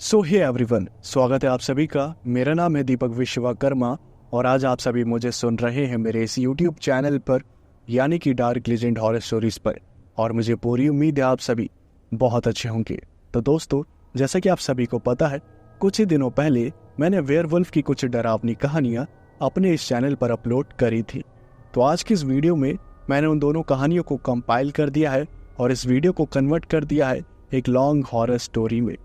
सो hey everyone, स्वागत है आप सभी का। मेरा नाम है दीपक विश्वकर्मा और आज आप सभी मुझे सुन रहे हैं मेरे इस यूट्यूब चैनल पर यानी कि डार्क लेजेंड हॉरर स्टोरीज पर। और मुझे पूरी उम्मीद है आप सभी बहुत अच्छे होंगे। तो दोस्तों, जैसा कि आप सभी को पता है, कुछ ही दिनों पहले मैंने वेयरवुल्फ की कुछ डरावनी कहानियां अपने इस चैनल पर अपलोड करी थी। तो आज की इस वीडियो में मैंने उन दोनों कहानियों को कंपाइल कर दिया है और इस वीडियो को कन्वर्ट कर दिया है एक लॉन्ग हॉरर स्टोरी में।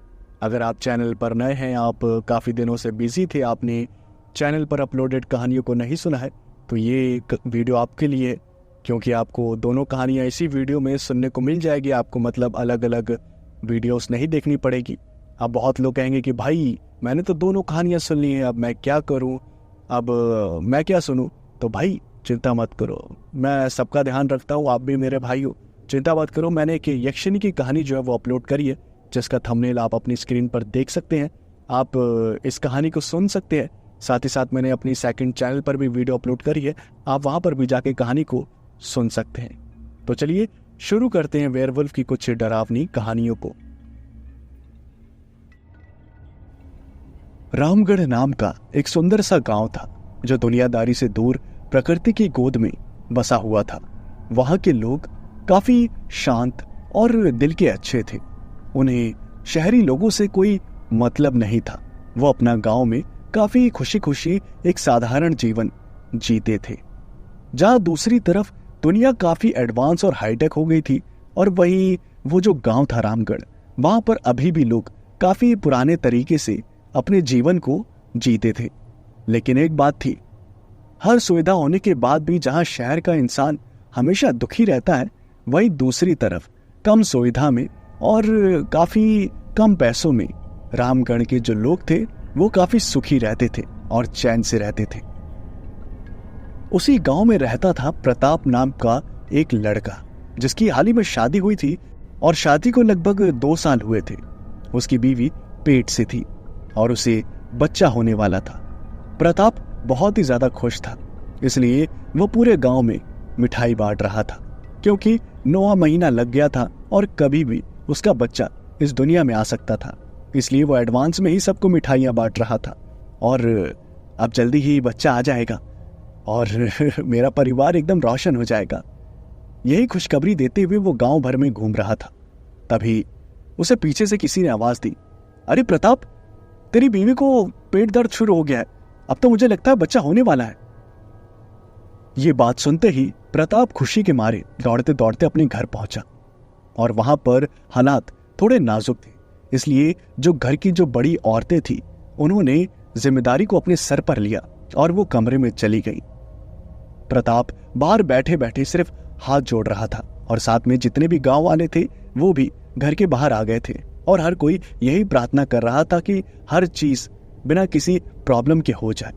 अगर आप चैनल पर नए हैं, आप काफ़ी दिनों से बिजी थे, आपने चैनल पर अपलोडेड कहानियों को नहीं सुना है, तो ये एक वीडियो आपके लिए है, क्योंकि आपको दोनों कहानियाँ इसी वीडियो में सुनने को मिल जाएगी। आपको मतलब अलग अलग वीडियोस नहीं देखनी पड़ेगी। अब बहुत लोग कहेंगे कि भाई मैंने तो दोनों कहानियाँ सुन ली हैं, अब मैं क्या करूँ, अब मैं क्या सुनूँ। तो भाई चिंता मत करो, मैं सबका ध्यान रखता हूँ, आप भी मेरे भाई हो, चिंता मत करो। मैंने एक यक्षिणी की कहानी जो है वो अपलोड करी है, जिसका थंबनेल आप अपनी स्क्रीन पर देख सकते हैं। आप इस कहानी को सुन सकते हैं। साथ ही साथ मैंने अपनी सेकंड चैनल पर भी वीडियो अपलोड करी है, आप वहां पर भी जाके कहानी को सुन सकते हैं। तो चलिए शुरू करते हैं वेयरवुल्फ की कुछ डरावनी कहानियों को। रामगढ़ नाम का एक सुंदर सा गांव था जो दुनियादारी से दूर प्रकृति की गोद में बसा हुआ था। वहां के लोग काफी शांत और दिल के अच्छे थे। उन्हें शहरी लोगों से कोई मतलब नहीं था। वो अपना गांव में काफी खुशी खुशी एक साधारण जीवन जीते थे। जहां दूसरी तरफ दुनिया काफी एडवांस और हाईटेक हो गई थी, और वहीं वो जो गांव था रामगढ़, वहां पर अभी भी लोग काफी पुराने तरीके से अपने जीवन को जीते थे। लेकिन एक बात थी, हर सुविधा होने के बाद भी जहां शहर का इंसान हमेशा दुखी रहता है, वहीं दूसरी तरफ कम सुविधा में और काफी कम पैसों में रामगढ़ के जो लोग थे वो काफी सुखी रहते थे और चैन से रहते थे। उसी गांव में रहता था प्रताप नाम का एक लड़का, जिसकी हाल ही में शादी हुई थी और शादी को लगभग 2 साल हुए थे। उसकी बीवी पेट से थी और उसे बच्चा होने वाला था। प्रताप बहुत ही ज्यादा खुश था, इसलिए वो पूरे गांव में मिठाई बांट रहा था, क्योंकि 9वां महीना लग गया था और कभी भी उसका बच्चा इस दुनिया में आ सकता था। इसलिए वो एडवांस में ही सबको मिठाइयां बांट रहा था। और अब जल्दी ही बच्चा आ जाएगा और मेरा परिवार एकदम रोशन हो जाएगा। यही खुशखबरी देते हुए वो गांव भर में घूम रहा था। तभी उसे पीछे से किसी ने आवाज दी, अरे प्रताप, तेरी बीवी को पेट दर्द शुरू हो गया है, अब तो मुझे लगता है बच्चा होने वाला है। ये बात सुनते ही प्रताप खुशी के मारे दौड़ते दौड़ते अपने घर पहुंचा, और वहां पर हालात थोड़े नाजुक थे। इसलिए जो घर की जो बड़ी औरतें थी, उन्होंने जिम्मेदारी को अपने सर पर लिया और वो कमरे में चली गई। प्रताप बाहर बैठे बैठे सिर्फ हाथ जोड़ रहा था, और साथ में जितने भी गांव वाले थे वो भी घर के बाहर आ गए थे, और हर कोई यही प्रार्थना कर रहा था कि हर चीज बिना किसी प्रॉब्लम के हो जाए।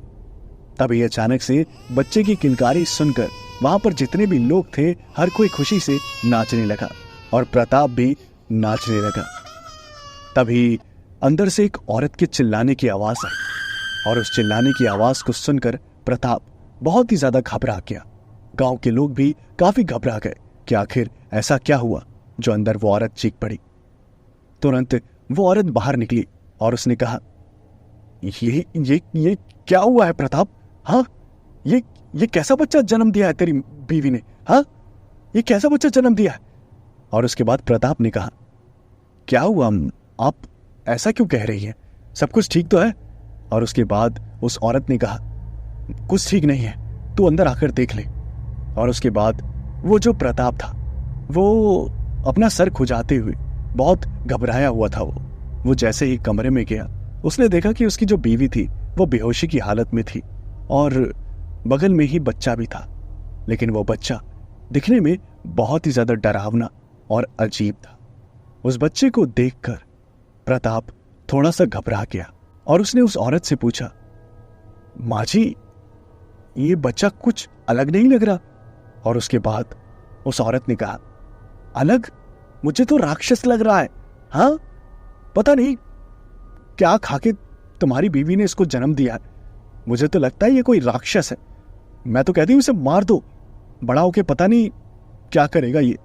तभी अचानक से बच्चे की किलकारी सुनकर वहां पर जितने भी लोग थे, हर कोई खुशी से नाचने लगा और प्रताप भी नाचने लगा। तभी अंदर से एक औरत के चिल्लाने की आवाज आई, और उस चिल्लाने की आवाज को सुनकर प्रताप बहुत ही ज्यादा घबरा गया। गांव के लोग भी काफी घबरा गए कि आखिर ऐसा क्या हुआ जो अंदर वो औरत चीख पड़ी। तुरंत वो औरत बाहर निकली और उसने कहा, ये क्या हुआ है प्रताप? हाँ, ये कैसा बच्चा जन्म दिया है तेरी बीवी ने? हाँ, ये कैसा बच्चा जन्म दिया है? और उसके बाद प्रताप ने कहा, क्या हुआ, आप ऐसा क्यों कह रही हैं? सब कुछ ठीक तो है? और उसके बाद उस औरत ने कहा, कुछ ठीक नहीं है, तू अंदर आकर देख ले। और उसके बाद वो जो प्रताप था वो अपना सर खुजाते हुए बहुत घबराया हुआ था। वो जैसे ही कमरे में गया, उसने देखा कि उसकी जो बीवी थी वो बेहोशी की हालत में थी और बगल में ही बच्चा भी था। लेकिन वो बच्चा दिखने में बहुत ही ज्यादा डरावना और अजीब था। उस बच्चे को देखकर प्रताप थोड़ा सा घबरा गया और उसने उस औरत से पूछा, माँ जी, ये बच्चा कुछ अलग नहीं लग रहा? और उसके बाद उस औरत ने कहा, अलग? मुझे तो राक्षस लग रहा है। हाँ, पता नहीं क्या खाके तुम्हारी बीवी ने इसको जन्म दिया है। मुझे तो लगता है ये कोई राक्षस है। मैं तो कहती हूँ इसे मार दो, बड़ा होके पता नहीं क्या करेगा ये।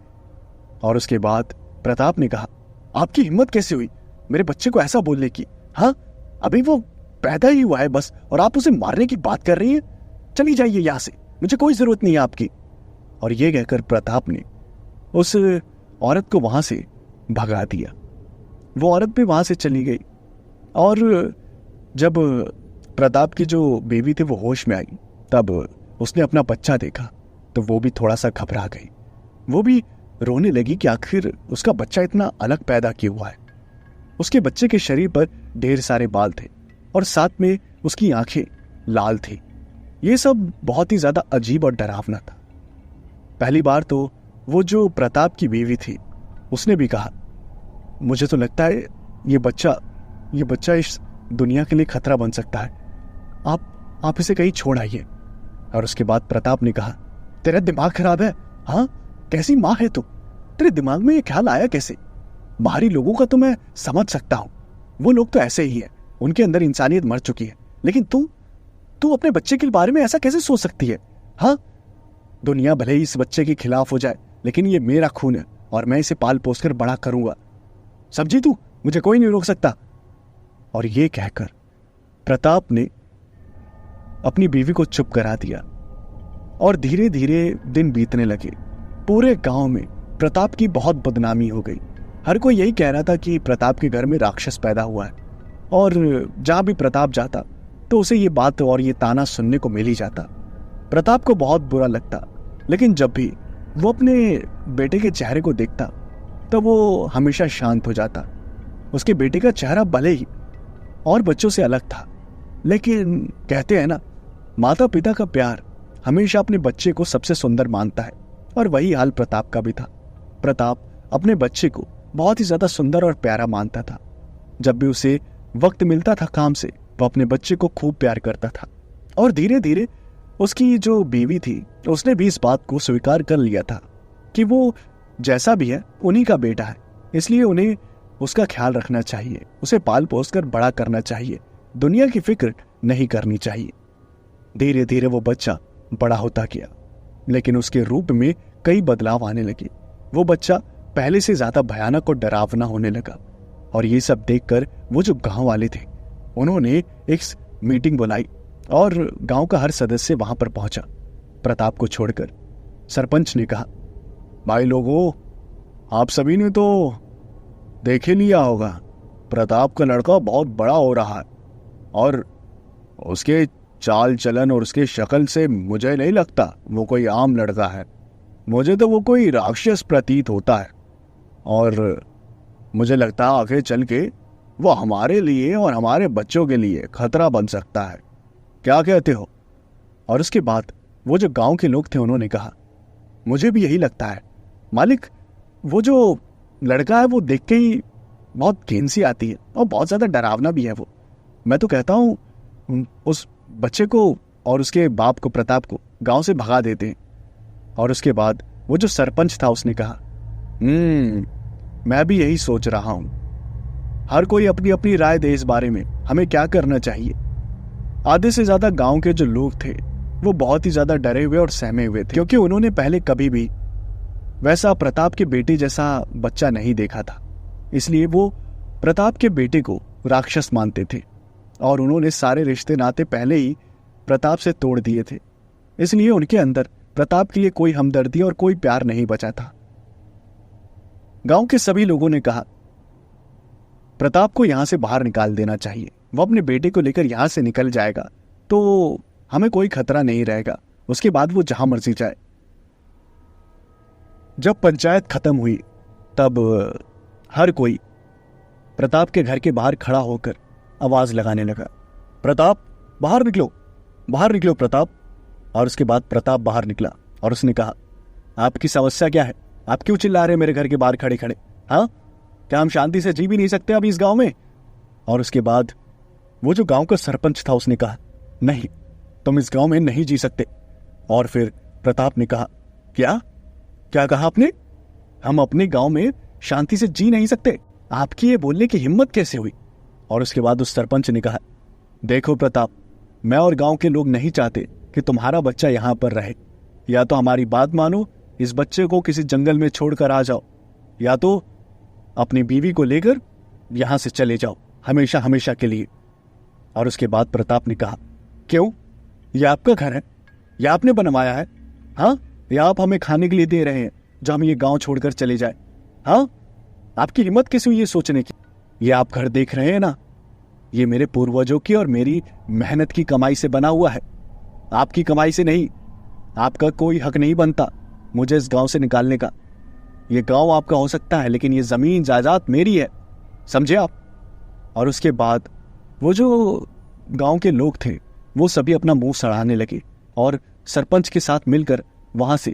और उसके बाद प्रताप ने कहा, आपकी हिम्मत कैसे हुई मेरे बच्चे को ऐसा बोलने की? हाँ, अभी वो पैदा ही हुआ है बस, और आप उसे मारने की बात कर रही हैं? चली जाइए यहाँ से, मुझे कोई जरूरत नहीं है आपकी। और ये कहकर प्रताप ने उस औरत को वहां से भगा दिया। वो औरत भी वहां से चली गई। और जब प्रताप की जो बेबी थी वो होश में आई, तब उसने अपना बच्चा देखा तो वो भी थोड़ा सा घबरा गई। वो भी रोने लगी कि आखिर उसका बच्चा इतना अलग पैदा क्यों हुआ है। उसके बच्चे के शरीर पर ढेर सारे बाल थे और साथ में उसकी आंखें लाल थी। ये सब बहुत ही ज्यादा अजीब और डरावना था। पहली बार तो वो जो प्रताप की बीवी थी उसने भी कहा, मुझे तो लगता है ये बच्चा इस दुनिया के लिए खतरा बन सकता है, आप इसे कहीं छोड़ आइए। और उसके बाद प्रताप ने कहा, तेरा दिमाग खराब है? हाँ, कैसी माँ है तू? तेरे दिमाग में ये ख्याल आया कैसे? बाहरी लोगों का तो मैं समझ सकता हूं, वो लोग तो ऐसे ही है, उनके अंदर इंसानियत मर चुकी है, लेकिन तू अपने बच्चे के बारे में ऐसा कैसे सोच सकती है? हाँ, दुनिया भले ही इस बच्चे के खिलाफ हो जाए, लेकिन ये मेरा खून है और मैं इसे पाल पोस कर बड़ा करूंगा, समझी तू? मुझे कोई नहीं रोक सकता। और ये कहकर प्रताप ने अपनी बीवी को चुप करा दिया। और धीरे धीरे दिन बीतने लगे। पूरे गांव में प्रताप की बहुत बदनामी हो गई। हर कोई यही कह रहा था कि प्रताप के घर में राक्षस पैदा हुआ है, और जहां भी प्रताप जाता तो उसे ये बात और ये ताना सुनने को मिल ही जाता। प्रताप को बहुत बुरा लगता, लेकिन जब भी वो अपने बेटे के चेहरे को देखता तो वो हमेशा शांत हो जाता। उसके बेटे का चेहरा भले ही और बच्चों से अलग था, लेकिन कहते हैं ना, माता पिता का प्यार हमेशा अपने बच्चे को सबसे सुंदर मानता है, और वही हाल प्रताप का भी था। प्रताप अपने बच्चे को बहुत ही ज्यादा सुंदर और प्यारा मानता था। जब भी उसे वक्त मिलता था काम से, वो अपने बच्चे को खूब प्यार करता था। और धीरे धीरे उसकी जो बीवी थी उसने भी इस बात को स्वीकार कर लिया था कि वो जैसा भी है उन्हीं का बेटा है, इसलिए उन्हें उसका ख्याल रखना चाहिए, उसे पाल पोस कर बड़ा करना चाहिए, दुनिया की फिक्र नहीं करनी चाहिए। धीरे धीरे वो बच्चा बड़ा होता गया, लेकिन उसके रूप में कई बदलाव आने लगे। वो बच्चा पहले से ज्यादा भयानक और डरावना होने लगा। और ये सब देखकर वो जो गांव वाले थे उन्होंने एक मीटिंग बुलाई और गांव का हर सदस्य वहां पर पहुंचा, प्रताप को छोड़कर। सरपंच ने कहा, भाई लोगों, आप सभी ने तो देख ही लिया होगा, प्रताप का लड़का बहुत बड़ा हो रहा है, और उसके चाल चलन और उसके शक्ल से मुझे नहीं लगता वो कोई आम लड़का है। मुझे तो वो कोई राक्षस प्रतीत होता है, और मुझे लगता है आगे चल के वो हमारे लिए और हमारे बच्चों के लिए खतरा बन सकता है। क्या कहते हो? और उसके बाद वो जो गांव के लोग थे उन्होंने कहा, मुझे भी यही लगता है मालिक, वो जो लड़का है वो देख के ही बहुत घिन सी आती है और बहुत ज्यादा डरावना भी है वो। मैं तो कहता हूँ उस बच्चे को और उसके बाप को, प्रताप को, गांव से भगा देते हैं। और उसके बाद वो जो सरपंच था उसने कहा, मैं भी यही सोच रहा हूं। हर कोई अपनी अपनी राय दे इस बारे में, हमें क्या करना चाहिए। आधे से ज्यादा गांव के जो लोग थे वो बहुत ही ज्यादा डरे हुए और सहमे हुए थे, क्योंकि उन्होंने पहले कभी भी वैसा प्रताप के बेटे जैसा बच्चा नहीं देखा था। इसलिए वो प्रताप के बेटे को राक्षस मानते थे, और उन्होंने सारे रिश्ते नाते पहले ही प्रताप से तोड़ दिए थे। इसलिए उनके अंदर प्रताप के लिए कोई हमदर्दी और कोई प्यार नहीं बचा था। गांव के सभी लोगों ने कहा, प्रताप को यहां से बाहर निकाल देना चाहिए। वो अपने बेटे को लेकर यहां से निकल जाएगा तो हमें कोई खतरा नहीं रहेगा, उसके बाद वो जहां मर्जी जाए। जब पंचायत खत्म हुई तब हर कोई प्रताप के घर के बाहर खड़ा होकर आवाज लगाने लगा, प्रताप बाहर निकलो, बाहर निकलो प्रताप। और उसके बाद प्रताप बाहर निकला और उसने कहा, आपकी समस्या क्या है? आप क्यों चिल्ला रहे मेरे घर के बाहर खड़े खड़े? हाँ, क्या हम शांति से जी भी नहीं सकते अभी इस गांव में? और उसके बाद वो जो गांव का सरपंच था उसने कहा, नहीं, तुम इस गांव में नहीं जी सकते। और फिर प्रताप ने कहा, क्या क्या कहा आपने? हम अपने गांव में शांति से जी नहीं सकते? आपकी ये बोलने की हिम्मत कैसे हुई? और उसके बाद उस सरपंच ने कहा, देखो प्रताप, मैं और गांव के लोग नहीं चाहते कि तुम्हारा बच्चा यहां पर रहे। या तो हमारी बात मानो, इस बच्चे को किसी जंगल में छोड़कर आ जाओ, या तो अपनी बीवी को लेकर यहां से चले जाओ। हमेशा हमेशा के लिए। और उसके बाद प्रताप ने कहा, क्यों, यह आपका घर है, यह आपने बनवाया है, हाँ, या आप हमें खाने के लिए दे रहे हैं जो हम ये गांव छोड़कर चले जाए? हाँ, आपकी हिम्मत कैसे हुई ये सोचने की? ये आप घर देख रहे हैं ना, ये मेरे पूर्वजों की और मेरी मेहनत की कमाई से बना हुआ है, आपकी कमाई से नहीं। आपका कोई हक नहीं बनता मुझे इस गांव से निकालने का। ये गांव आपका हो सकता है, लेकिन ये जमीन जायदाद मेरी है, समझे आप? और उसके बाद वो जो गांव के लोग थे वो सभी अपना मुंह सड़ाने लगे और सरपंच के साथ मिलकर वहां से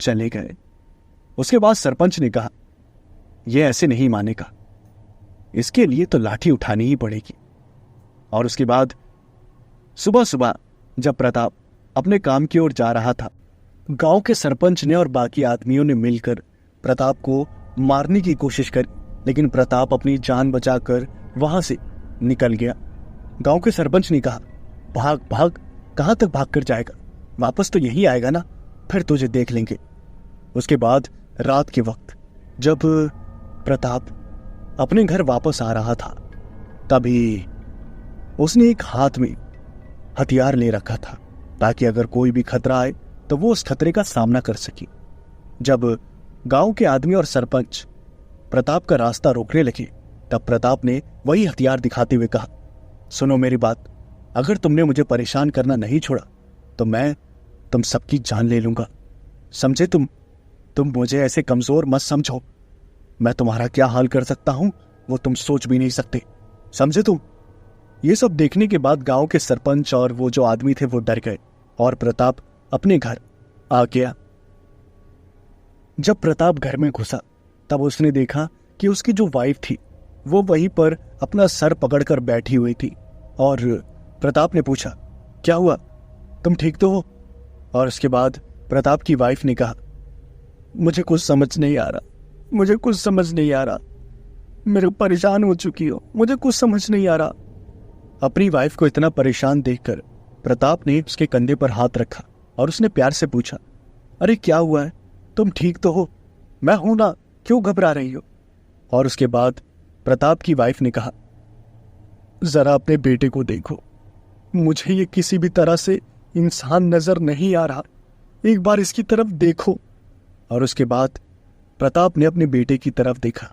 चले गए। उसके बाद सरपंच ने कहा, यह ऐसे नहीं मानेगा, इसके लिए तो लाठी उठानी ही पड़ेगी। और उसके बाद सुबह सुबह जब प्रताप अपने काम की ओर जा रहा था, गांव के सरपंच ने और बाकी आदमियों ने मिलकर प्रताप को मारने की कोशिश करी, लेकिन प्रताप अपनी जान बचाकर वहां से निकल गया। गांव के सरपंच ने कहा, भाग भाग, कहां तक भाग कर जाएगा, वापस तो यही आएगा ना, फिर तुझे देख लेंगे। उसके बाद रात के वक्त जब प्रताप अपने घर वापस आ रहा था, तभी उसने एक हाथ में हथियार ले रखा था ताकि अगर कोई भी खतरा आए तो वो उस खतरे का सामना कर सके। जब गांव के आदमी और सरपंच प्रताप का रास्ता रोकने लगे, तब प्रताप ने वही हथियार दिखाते हुए कहा, सुनो मेरी बात, अगर तुमने मुझे परेशान करना नहीं छोड़ा तो मैं तुम सबकी जान ले लूंगा, समझे? तुम मुझे ऐसे कमजोर मत समझो, मैं तुम्हारा क्या हाल कर सकता हूं वो तुम सोच भी नहीं सकते, समझे तुम? ये सब देखने के बाद गांव के सरपंच और वो जो आदमी थे वो डर गए और प्रताप अपने घर आ गया। जब प्रताप घर में घुसा तब उसने देखा कि उसकी जो वाइफ थी वो वहीं पर अपना सर पकड़कर बैठी हुई थी। और प्रताप ने पूछा, क्या हुआ, तुम ठीक तो हो? और उसके बाद प्रताप की वाइफ ने कहा, मुझे कुछ समझ नहीं आ रहा, मुझे कुछ समझ नहीं आ रहा, मेरे परेशान हो चुकी हो, मुझे कुछ समझ नहीं आ रहा। अपनी वाइफ को इतना परेशान देखकर प्रताप ने उसके कंधे पर हाथ रखा और उसने प्यार से पूछा, अरे क्या हुआ है, तुम ठीक तो हो? मैं हूं ना, क्यों घबरा रही हो? और उसके बाद प्रताप की वाइफ ने कहा, जरा अपने बेटे को देखो, मुझे ये किसी भी तरह से इंसान नजर नहीं आ रहा, एक बार इसकी तरफ देखो। और उसके बाद प्रताप ने अपने बेटे की तरफ देखा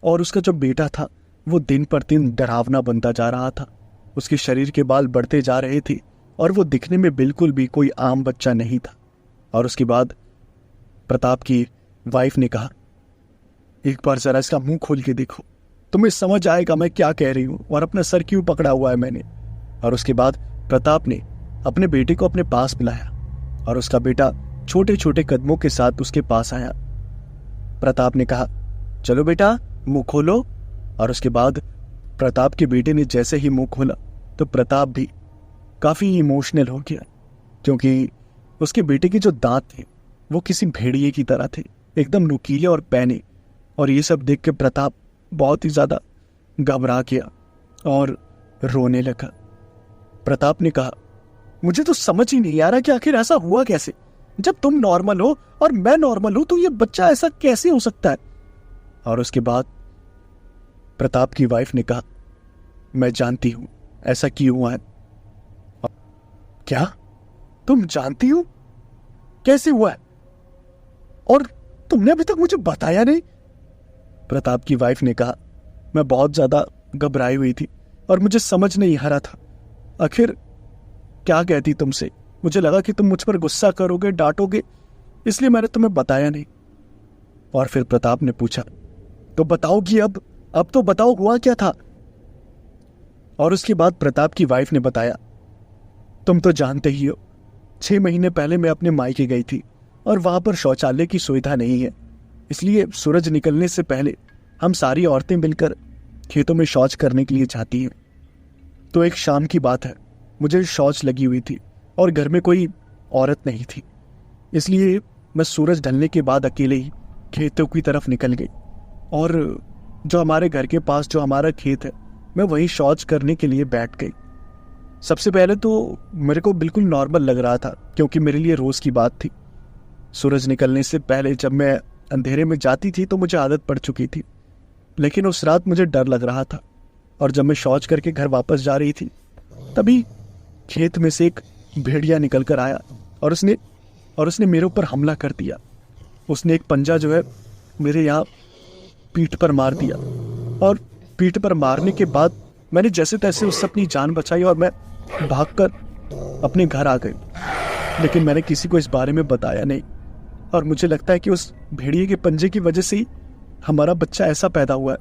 और उसका जो बेटा था वो दिन पर दिन डरावना बनता जा रहा था। उसके शरीर के बाल बढ़ते जा रहे थे और वो दिखने में बिल्कुल भी कोई आम बच्चा नहीं था। और उसके बाद प्रताप की वाइफ ने कहा, एक बार जरा इसका मुंह खोल के देखो, तुम्हें समझ आएगा मैं क्या कह रही हूं और अपना सर क्यों पकड़ा हुआ है मैंने। और उसके बाद प्रताप ने अपने बेटे को अपने पास बुलाया और उसका बेटा छोटे छोटे कदमों के साथ उसके पास आया। प्रताप ने कहा, चलो बेटा मुंह खोलो। और उसके बाद प्रताप के बेटे ने जैसे ही मुंह खोला तो प्रताप भी काफी इमोशनल हो गया, क्योंकि उसके बेटे के जो दांत थे वो किसी भेड़िए की तरह थे, एकदम नुकीले और पैने। और ये सब देख के प्रताप बहुत ही ज्यादा घबरा गया और रोने लगा। प्रताप ने कहा, मुझे तो समझ ही नहीं आ रहा कि आखिर ऐसा हुआ कैसे, जब तुम नॉर्मल हो और मैं नॉर्मल हूं तो ये बच्चा ऐसा कैसे हो सकता है? और उसके बाद प्रताप की वाइफ ने कहा, मैं जानती हूं ऐसा क्यों हुआ है। क्या तुम जानती हो कैसे हुआ है? और तुमने अभी तक मुझे बताया नहीं? प्रताप की वाइफ ने कहा, मैं बहुत ज्यादा घबराई हुई थी और मुझे समझ नहीं आ रहा था आखिर क्या कहती तुमसे। मुझे लगा कि तुम मुझ पर गुस्सा करोगे, डांटोगे, इसलिए मैंने तुम्हें बताया नहीं। और फिर प्रताप ने पूछा, तो बताओगी अब तो बताओ हुआ क्या था? और उसके बाद प्रताप की वाइफ ने बताया, तुम तो जानते ही हो 6 महीने पहले मैं अपने मायके गई थी और वहां पर शौचालय की सुविधा नहीं है, इसलिए सूरज निकलने से पहले हम सारी औरतें मिलकर खेतों में शौच करने के लिए जाती हैं। तो एक शाम की बात है, मुझे शौच लगी हुई थी और घर में कोई औरत नहीं थी, इसलिए मैं सूरज ढलने के बाद अकेले ही खेतों की तरफ निकल गई और जो हमारे घर के पास जो हमारा खेत है मैं वहीं शौच करने के लिए बैठ गई। सबसे पहले तो मेरे को बिल्कुल नॉर्मल लग रहा था, क्योंकि मेरे लिए रोज की बात थी। सूरज निकलने से पहले जब मैं अंधेरे में जाती थी तो मुझे आदत पड़ चुकी थी, लेकिन उस रात मुझे डर लग रहा था और जब मैं शौच करके घर वापस जा रही थी तभी खेत में से एक भेड़िया निकल कर आया और उसने मेरे ऊपर हमला कर दिया। उसने एक पंजा जो है मेरे यहाँ पीठ पर मार दिया और पीठ पर मारने के बाद मैंने जैसे तैसे उससे अपनी जान बचाई और मैं भागकर अपने घर आ गई। लेकिन मैंने किसी को इस बारे में बताया नहीं और मुझे लगता है कि उस भेड़िए के पंजे की वजह से ही हमारा बच्चा ऐसा पैदा हुआ है।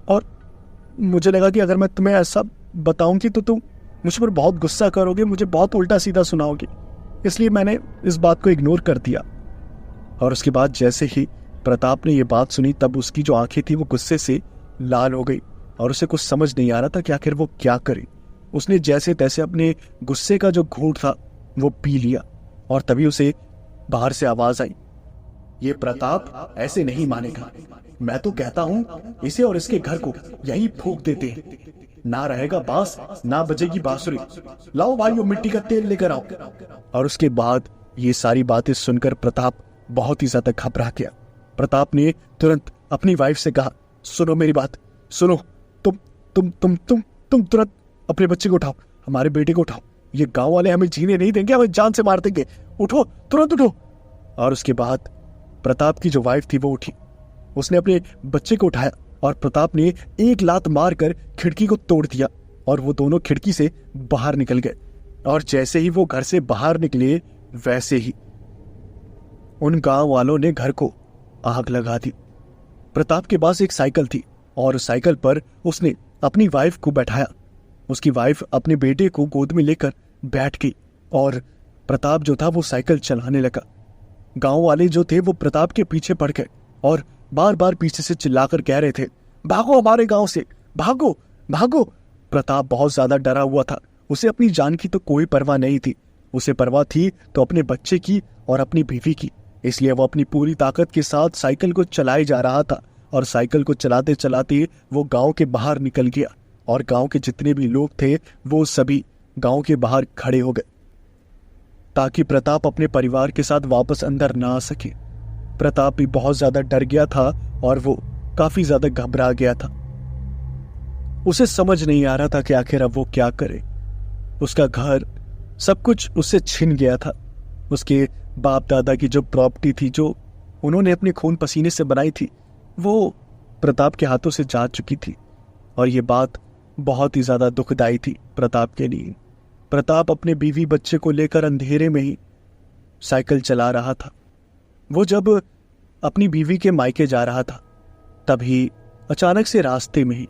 और मुझे लगा कि अगर मैं तुम्हें ऐसा बताऊंगी तो तुम मुझ पर बहुत गुस्सा करोगे, मुझे बहुत उल्टा सीधा सुनाओगे, इसलिए मैंने इस बात को इग्नोर कर दिया। और उसके बाद जैसे ही प्रताप ने ये बात सुनी तब उसकी जो आंखें थी वो गुस्से से लाल हो गई और उसे कुछ समझ नहीं आ रहा था कि आखिर वो क्या करे। उसने जैसे तैसे अपने गुस्से का जो घूंट था वो पी लिया और तभी उसे बाहर से आवाज आई, ये प्रताप ऐसे नहीं मानेगा, मैं तो कहता हूं इसे और इसके घर को यहीं फूंक देते हैं, ना रहेगा बांस ना बजेगी बांसुरी, लाओ भाई वो मिट्टी का तेल लेकर आओ। और उसके बाद ये सारी बातें सुनकर प्रताप बहुत ही ज्यादा घबरा गया। प्रताप ने तुरंत अपनी वाइफ से कहा, सुनो मेरी बात सुनो, तुम तुरंत अपने बच्चे को उठाओ, हमारे बेटे को उठाओ, ये गांव वाले हमें जीने नहीं देंगे, हमें जान से मार देंगे, उठो तुरंत उठो। और उसके बाद प्रताप की जो वाइफ थी वो उठी, उसने अपने बच्चे को उठाया और प्रताप ने एक लात मारकर खिड़की को तोड़ दिया और वो दोनों खिड़की से बाहर निकल गए। और जैसे ही वो घर से बाहर निकले वैसे ही उन गांव वालों ने घर को आग लगा दी। प्रताप के पास एक साइकिल थी और उस साइकिल पर उसने अपनी वाइफ को बैठाया। उसकी वाइफ अपने बेटे को गोद में लेकर बैठ गई और प्रताप जो था वो साइकिल चलाने लगा। गांव वाले जो थे वो प्रताप के पीछे पड़ गए और बार बार पीछे से चिल्लाकर कह रहे थे, भागो हमारे गांव से, भागो भागो। प्रताप बहुत ज्यादा डरा हुआ था, उसे अपनी जान की तो कोई परवाह नहीं थी, उसे परवाह थी तो अपने बच्चे की और अपनी बीवी की। इसलिए वो अपनी पूरी ताकत के साथ साइकिल को चलाए जा रहा था और साइकिल को चलाते चलाते वो गांव के बाहर निकल गया और गांव के जितने भी लोग थे वो सभी गांव के बाहर खड़े हो गए ताकि प्रताप अपने परिवार के साथ वापस अंदर ना आ सके। प्रताप भी बहुत ज्यादा डर गया था और वो काफी ज्यादा घबरा गया था। उसे समझ नहीं आ रहा था कि आखिर अब वो क्या करे। उसका घर सब कुछ उससे छिन गया था। उसके बाप दादा की जो प्रॉपर्टी थी जो उन्होंने अपने खून पसीने से बनाई थी वो प्रताप के हाथों से जा चुकी थी और ये बात बहुत ही ज्यादा दुखदाई थी प्रताप के लिए। प्रताप अपने बीवी बच्चे को लेकर अंधेरे में ही साइकिल चला रहा था। वो जब अपनी बीवी के मायके जा रहा था तभी अचानक से रास्ते में ही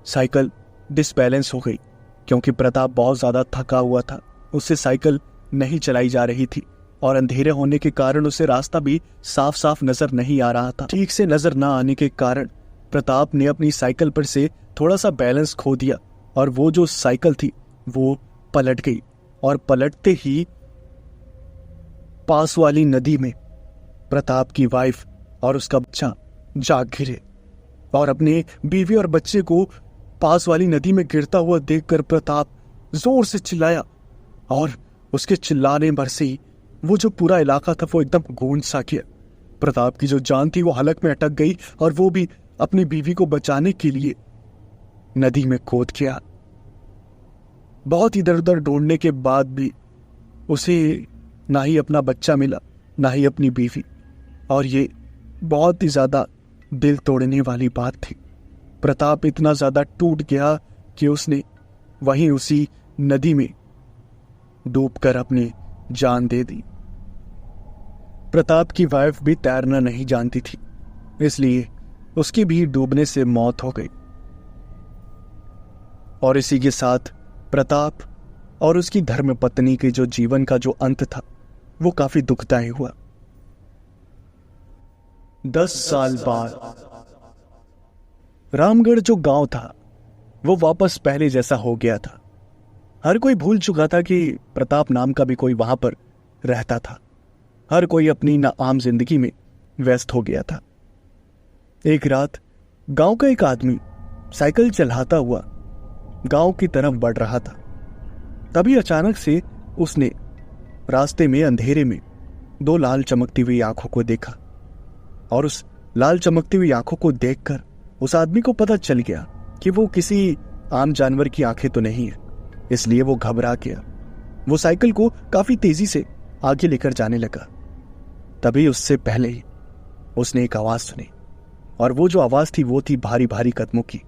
साइकिल डिसबैलेंस हो गई क्योंकि प्रताप बहुत ज्यादा थका हुआ था। उससे साइकिल नहीं चलाई जा रही थी और अंधेरे होने के कारण उसे रास्ता भी साफ साफ नजर नहीं आ रहा था। ठीक से नजर ना आने के कारण प्रताप ने अपनी साइकिल पर से थोड़ा सा बैलेंस खो दिया और वो जो साइकिल थी वो पलट गई और पलटते ही पास वाली नदी में प्रताप की वाइफ और उसका बच्चा जाग गिरे और अपने बीवी और बच्चे को पास वाली नदी में गिरता हुआ देखकर प्रताप जोर से चिल्लाया और उसके चिल्लाने भर से ही वो जो पूरा इलाका था वो एकदम गूंज सा गया। प्रताप की जो जान थी वो हलक में अटक गई और वो भी अपनी बीवी को बचाने के लिए नदी में कूद गया। बहुत इधर उधर ढूंढने के बाद भी उसे ना ही अपना बच्चा मिला ना ही अपनी बीवी और ये बहुत ही ज्यादा दिल तोड़ने वाली बात थी। प्रताप इतना ज्यादा टूट गया कि उसने वहीं उसी नदी में डूबकर अपनी जान दे दी। प्रताप की वाइफ भी तैरना नहीं जानती थी इसलिए उसकी भी डूबने से मौत हो गई और इसी के साथ प्रताप और उसकी धर्मपत्नी के जो जीवन का जो अंत था वो काफी दुखदायी हुआ। 10 साल बाद रामगढ़ जो गांव था वो वापस पहले जैसा हो गया था। हर कोई भूल चुका था कि प्रताप नाम का भी कोई वहां पर रहता था। हर कोई अपनी ना आम जिंदगी में व्यस्त हो गया था। एक रात गांव का एक आदमी साइकिल चलाता हुआ गांव की तरफ बढ़ रहा था। तभी अचानक से उसने रास्ते में अंधेरे में 2 लाल चमकती हुई आंखों को देखा और उस लाल चमकती हुई आंखों को देखकर उस आदमी को पता चल गया कि वो किसी आम जानवर की आंखें तो नहीं है, इसलिए वो घबरा गया। वो साइकिल को काफी तेजी से आगे लेकर जाने लगा। तभी उससे पहले ही उसने एक आवाज सुनी, और वो जो आवाज थी वो थी भारी भारी कदमों की।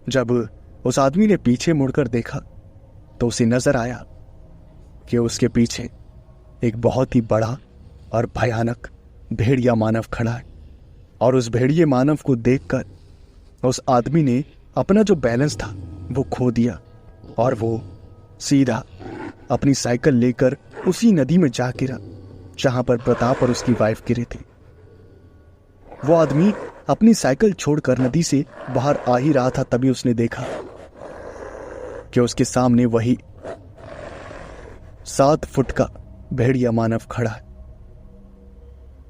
जब उस आदमी ने पीछे मुड़कर देखा तो उसे नजर आया कि उसके पीछे एक बहुत ही बड़ा और भयानक भेड़िया मानव खड़ा है। और उस भेड़िए मानव को देखकर उस आदमी ने अपना जो बैलेंस था वो खो दिया, और वो सीधा अपनी साइकिल लेकर उसी नदी में जा गिरा जहां पर प्रताप और उसकी वाइफ गिरे थे। वो आदमी अपनी साइकिल छोड़कर नदी से बाहर आ ही रहा था, तभी उसने देखा कि उसके सामने वही 7 फुट का भेड़िया मानव खड़ा है।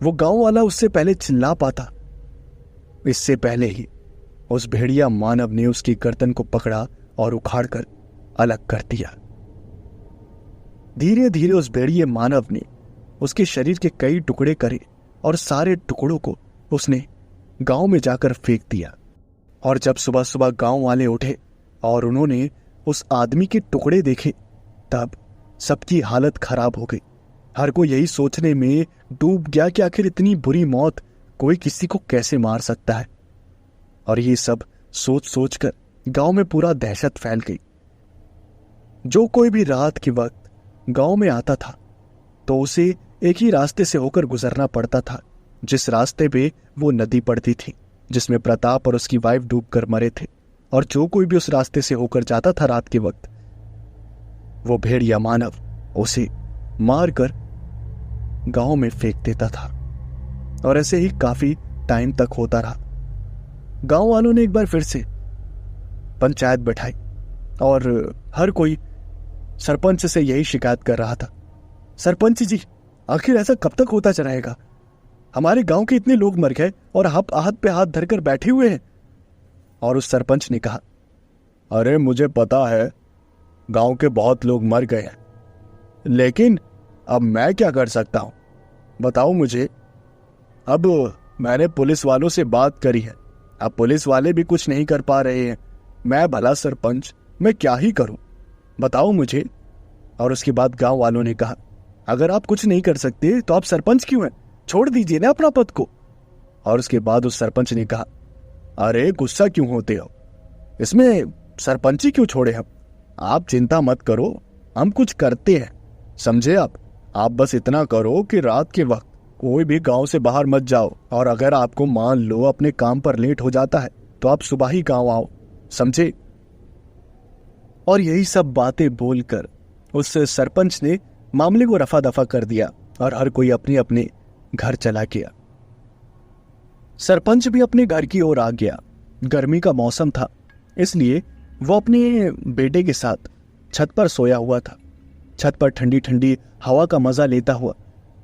वो गांव वाला उससे पहले चिल्ला पाता, इससे पहले ही उस भेड़िया मानव ने उसकी गर्दन को पकड़ा और उखाड़कर अलग कर दिया। धीरे धीरे उस भेड़िए मानव ने उसके शरीर के कई टुकड़े करे और सारे टुकड़ों को उसने गांव में जाकर फेंक दिया। और जब सुबह सुबह गांव वाले उठे और उन्होंने उस आदमी के टुकड़े देखे, तब सबकी हालत खराब हो गई। हर कोई यही सोचने में डूब गया कि आखिर इतनी बुरी मौत कोई किसी को कैसे मार सकता है। और ये सब सोच सोचकर गांव में पूरा दहशत फैल गई। जो कोई भी रात के वक्त गांव में आता था तो उसे एक ही रास्ते से होकर गुजरना पड़ता था, जिस रास्ते पे वो नदी पड़ती थी जिसमें प्रताप और उसकी वाइफ डूबकर मरे थे। और जो कोई भी उस रास्ते से होकर जाता था रात के वक्त, वो भेड़िया मानव उसे मारकर गांव में फेंक देता था। और ऐसे ही काफी टाइम तक होता रहा। गांव वालों ने एक बार फिर से पंचायत बैठाई और हर कोई सरपंच से यही शिकायत कर रहा था, सरपंच जी, आखिर ऐसा कब तक होता रहेगा? हमारे गांव के इतने लोग मर गए और आप हाथ पे हाथ धरकर बैठे हुए हैं। और उस सरपंच ने कहा, अरे मुझे पता है गांव के बहुत लोग मर गए हैं, लेकिन अब मैं क्या कर सकता हूं, बताओ मुझे। अब मैंने पुलिस वालों से बात करी है, अब पुलिस वाले भी कुछ नहीं कर पा रहे हैं। मैं भला सरपंच, मैं क्या ही करूं, बताओ मुझे। और उसके बाद गांव वालों ने कहा, अगर आप कुछ नहीं कर सकते तो आप सरपंच क्यों हैं, छोड़ दीजिए ना अपना पद को। और उसके बाद उस सरपंच ने कहा, अरे गुस्सा क्यों होते हो, इसमें सरपंची क्यों छोड़े हम, आप चिंता मत करो, हम कुछ करते हैं, समझे आप बस इतना करो कि रात के वक्त कोई भी गांव से बाहर मत जाओ, और अगर आपको मान लो अपने काम पर लेट हो जाता है तो आप सुबह ही गांव आओ, समझे। और यही सब बातें बोलकर उस सरपंच ने मामले को रफा दफा कर दिया और हर कोई अपने अपने घर चला गया। सरपंच भी अपने घर की ओर आ गया। गर्मी का मौसम था, इसलिए वो अपने बेटे के साथ छत पर सोया हुआ था। छत पर ठंडी ठंडी हवा का मजा लेता हुआ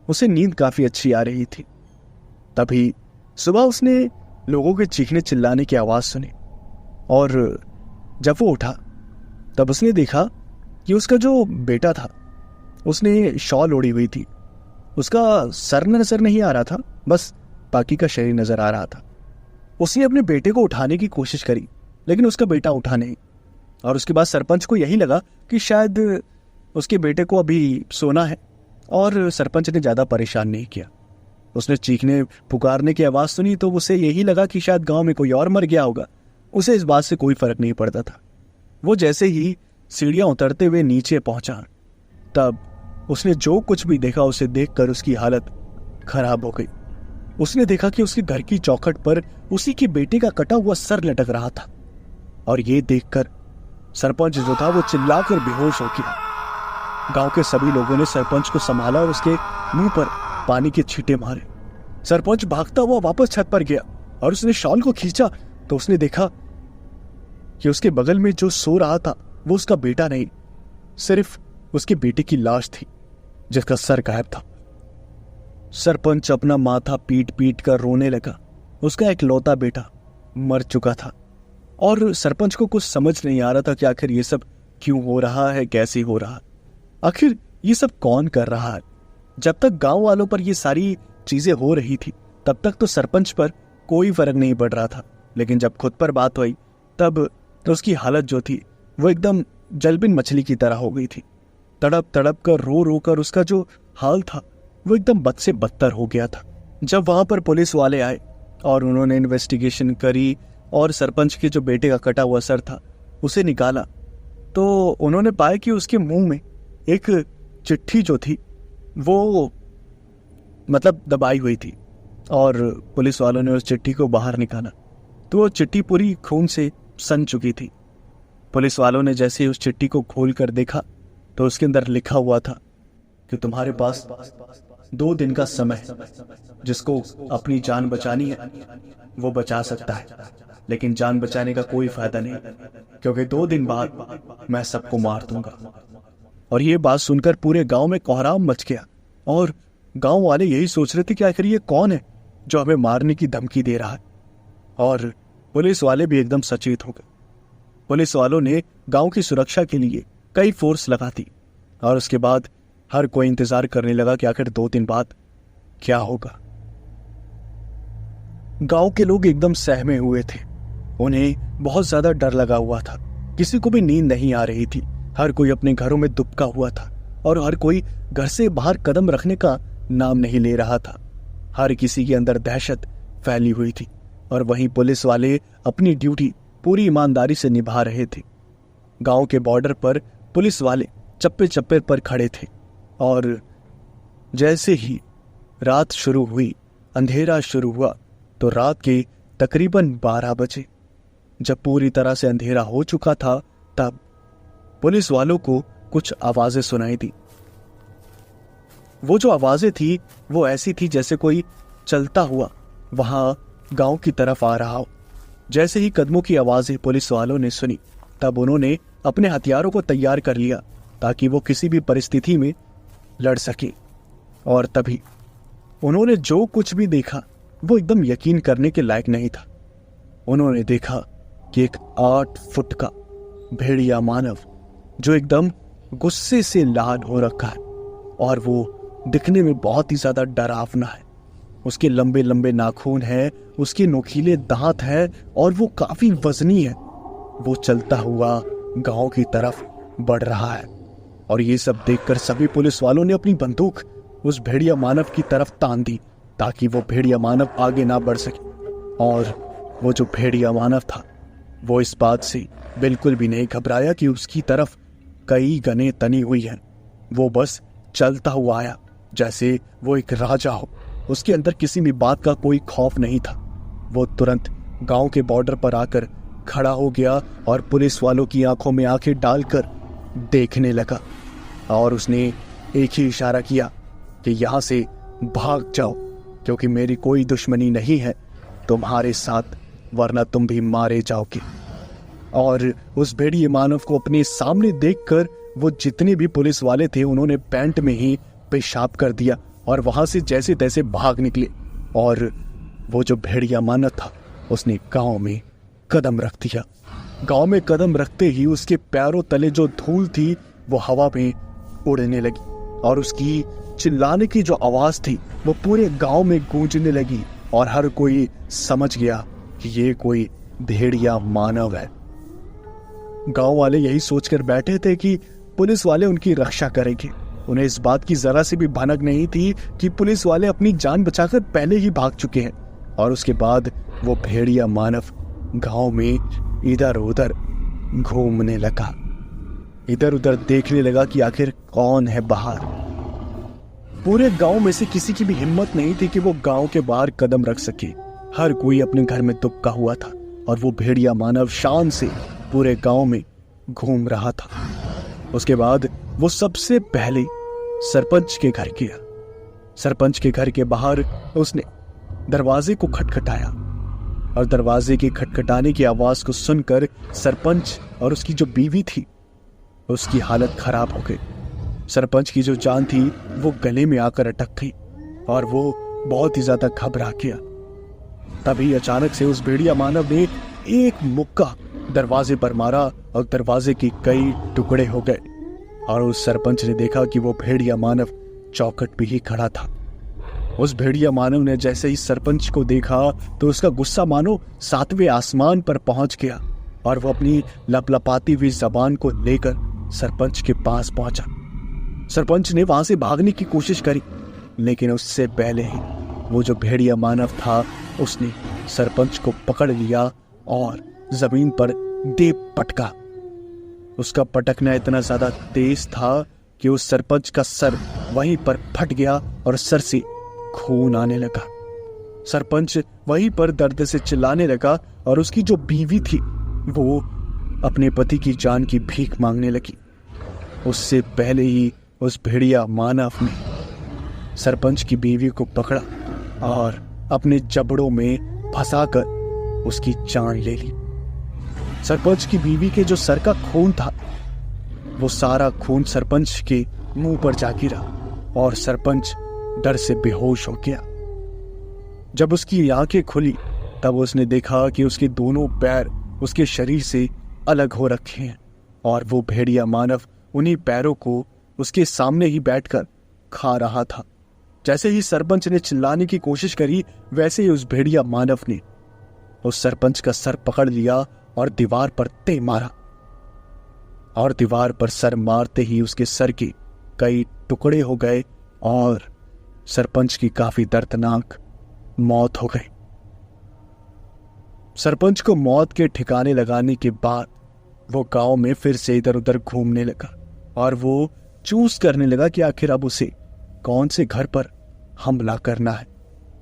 उसे नींद काफी अच्छी आ रही थी। तभी सुबह उसने लोगों के चीखने चिल्लाने की आवाज सुनी, और जब वो उठा तब उसने देखा कि उसका जो बेटा था उसने शॉल ओढ़ी हुई थी। उसका सर नजर नहीं आ रहा था, बस बाकी का शरीर नजर आ रहा था। उसने अपने बेटे को उठाने की कोशिश करी, लेकिन उसका बेटा उठा नहीं। और उसके बाद सरपंच को यही लगा कि शायद उसके बेटे को अभी सोना है, और सरपंच ने ज्यादा परेशान नहीं किया। उसने चीखने पुकारने की आवाज सुनी तो उसे यही लगा कि शायद गांव में कोई और मर गया होगा। उसे इस बात से कोई फर्क नहीं पड़ता था। वो जैसे ही सीढ़ियां उतरते हुए नीचे पहुंचा, तब उसने जो कुछ भी देखा उसे देखकर उसकी हालत खराब हो गई। उसने देखा कि उसके घर की चौखट पर उसी के बेटे का कटा हुआ सर लटक रहा था, और ये देखकर सरपंच जो था वो चिल्लाकर बेहोश हो गया। गांव के सभी लोगों ने सरपंच को संभाला और उसके मुंह पर पानी के छींटे मारे। सरपंच भागता हुआ वापस छत पर गया और उसने शॉल को खींचा तो उसने देखा कि उसके बगल में जो सो रहा था वो उसका बेटा नहीं, सिर्फ उसके बेटे की लाश थी जिसका सर गायब था। सरपंच अपना माथा पीट पीट कर रोने लगा। उसका इकलौता बेटा मर चुका था, और सरपंच को कुछ समझ नहीं आ रहा था कि आखिर ये सब क्यों हो रहा है, कैसे हो रहा है, आखिर ये सब कौन कर रहा है। जब तक गांव वालों पर ये सारी चीजें हो रही थी तब तक तो सरपंच पर कोई फर्क नहीं पड़ रहा था, लेकिन जब खुद पर बात हुई तब तो उसकी हालत जो थी वो एकदम जलबिन मछली की तरह हो गई थी। तड़प तड़प कर रो रो कर उसका जो हाल था वो एकदम बद से बदतर हो गया था। जब वहां पर पुलिस वाले आए और उन्होंने इन्वेस्टिगेशन करी और सरपंच के जो बेटे का कटा हुआ सर था उसे निकाला, तो उन्होंने पाया कि उसके मुंह में एक चिट्ठी जो थी वो मतलब दबाई हुई थी। और पुलिस वालों ने उस चिट्ठी को बाहर निकाला तो वो चिट्ठी पूरी खून से सन चुकी थी। पुलिस वालों ने जैसे ही उस चिट्ठी को खोल कर देखा तो उसके अंदर लिखा हुआ था कि तुम्हारे पास 2 दिन का समय है, जिसको अपनी जान बचानी है वो बचा सकता है, लेकिन जान बचाने का कोई फायदा नहीं, क्योंकि 2 दिन बाद मैं सबको मार दूंगा। और ये बात सुनकर पूरे गांव में कोहराम मच गया और गांव वाले यही सोच रहे थे कि आखिर ये कौन है जो हमें मारने की धमकी दे रहा है। और पुलिस वाले भी एकदम सचेत हो गए। पुलिस वालों ने गांव की सुरक्षा के लिए कई फोर्स लगा दी और उसके बाद हर कोई इंतजार करने लगा कि आखिर 2 दिन बाद क्या होगा। गांव के लोग एकदम सहमे हुए थे, उन्हें बहुत ज्यादा डर लगा हुआ था। किसी को भी नींद नहीं आ रही थी, हर कोई अपने घरों में दुबका हुआ था और हर कोई घर से बाहर कदम रखने का नाम नहीं ले रहा था। हर किसी के अंदर दहशत फैली हुई थी और वहीं पुलिस वाले अपनी ड्यूटी पूरी ईमानदारी से निभा रहे थे। गांव के बॉर्डर पर पुलिस वाले चप्पे चप्पे पर खड़े थे और जैसे ही रात शुरू हुई, अंधेरा शुरू हुआ, तो रात के तकरीबन 12 बजे जब पूरी तरह से अंधेरा हो चुका था तब पुलिस वालों को कुछ आवाजें सुनाई दी। वो जो आवाजें थी वो ऐसी थी जैसे कोई चलता हुआ वहां गांव की तरफ आ रहा हो। जैसे ही कदमों की आवाजें पुलिस वालों ने सुनी तब उन्होंने अपने हथियारों को तैयार कर लिया ताकि वो किसी भी परिस्थिति में लड़ सके। और तभी उन्होंने जो कुछ भी देखा वो एकदम यकीन करने के लायक नहीं था। उन्होंने देखा कि एक 8 फुट का भेड़िया मानव जो एकदम गुस्से से लाल हो रखा है और वो दिखने में बहुत ही ज्यादा डरावना है। उसके लंबे लंबे नाखून हैं, उसके नोकीले दांत हैं और वो काफी वजनी है। वो चलता हुआ गांव की तरफ बढ़ रहा है और ये सब देखकर सभी पुलिस वालों ने अपनी बंदूक उस भेड़िया मानव की तरफ तान दी ताकि वो भेड़िया मानव आगे ना बढ़ सके। और वो जो भेड़िया मानव था वो इस बात से बिल्कुल भी नहीं घबराया कि उसकी तरफ कई गनें तनी हुई हैं। वो बस चलता हुआ आया जैसे वो एक राजा हो। उसके अंदर किसी भी बात का कोई खौफ नहीं था। वो तुरंत गांव के बॉर्डर पर आकर खड़ा हो गया और पुलिस वालों की आंखों में आंखें डालकर देखने लगा और उसने एक ही इशारा किया कि यहां से भाग जाओ, क्योंकि मेरी कोई दुश्मनी नहीं है तुम्हारे साथ, वरना तुम भी मारे जाओगे। और उस भेड़िए मानव को अपने सामने देखकर वो जितने भी पुलिस वाले थे उन्होंने पैंट में ही पेशाब कर दिया और वहां से जैसे तैसे भाग निकले। और वो जो भेड़िया मानव था उसने गांव में कदम रख दिया। गांव में कदम रखते ही उसके पैरों तले जो धूल थी वो हवा में उड़ने लगी और उसकी चिल्लाने की जो आवाज थी वो पूरे गांव में गूंजने लगी और हर कोई समझ गया कि ये कोई भेड़िया मानव है। गांव वाले यही सोचकर बैठे थे कि पुलिस वाले उनकी रक्षा करेंगे। उन्हें इस बात की जरा सी भी भनक नहीं थी कि पुलिस वाले अपनी जान बचाकर पहले ही भाग चुके हैं। और उसके बाद वो भेड़िया मानव गांव में इधर उधर घूमने लगा, इधर उधर देखने लगा कि आखिर कौन है बाहर। पूरे गांव में से किसी की भी हिम्मत नहीं थी कि वो गांव के बाहर कदम रख सके। हर कोई अपने घर में दुबका हुआ था और वो भेड़िया मानव शान से पूरे गांव में घूम रहा था। उसके बाद वो सबसे पहले सरपंच के घर गया। सरपंच के घर के बाहर उसने दरवाजे को खटखटाया और दरवाजे के खटखटाने की आवाज को सुनकर सरपंच और उसकी जो बीवी थी उसकी हालत खराब हो गई। सरपंच की जो जान थी वो गले में आकर अटक गई और वो बहुत ही ज्यादा घबरा गया। तभी अचानक से उस भेड़िया मानव ने एक मुक्का दरवाजे पर मारा और दरवाजे के कई टुकड़े हो गए। और उस सरपंच ने देखा कि वो भेड़िया मानव चौखट पे ही खड़ा था। उस भेड़िया मानव ने जैसे ही सरपंच को देखा तो उसका गुस्सा मानो 7वें आसमान पर पहुंच गया और वो अपनी लपलपाती हुई जबान को लेकर सरपंच के पास पहुंचा। सरपंच ने वहां से भागने की कोशिश करी, लेकिन उससे पहले ही वो जो भेड़िया मानव था उसने सरपंच को पकड़ लिया और जमीन पर दे पटका। उसका पटकना इतना ज्यादा तेज था कि उस सरपंच का सर वहीं पर फट गया और सर से खून आने लगा। सरपंच वहीं पर दर्द से चिल्लाने लगा और उसकी जो बीवी थी वो अपने पति की जान की भीख मांगने लगी। उससे पहले ही उस भेड़िया मानव ने सरपंच की बीवी को पकड़ा और अपने जबड़ों में फंसाकर उसकी जान ले ली। सरपंच की बीवी के जो सर का खून था वो सारा खून सरपंच के मुंह पर जा गिरा और सरपंच डर से बेहोश हो गया। जब उसकी आंखें खुली तब उसने देखा कि उसके दोनों पैर उसके शरीर से अलग हो रखे हैं और वो भेड़िया मानव उन्हीं पैरों को उसके सामने ही बैठकर खा रहा था। जैसे ही सरपंच ने चिल्लाने की कोशिश करी वैसे ही उस भेड़िया मानव ने उस सरपंच का सर पकड़ लिया और दीवार पर ते मारा और दीवार पर सर मारते ही उसके सर के कई टुकड़े हो गए और सरपंच की काफी दर्दनाक मौत हो गई। सरपंच को मौत के ठिकाने लगाने के बाद वो गांव में फिर से इधर उधर घूमने लगा और वो चूज करने लगा कि आखिर अब उसे कौन से घर पर हमला करना है।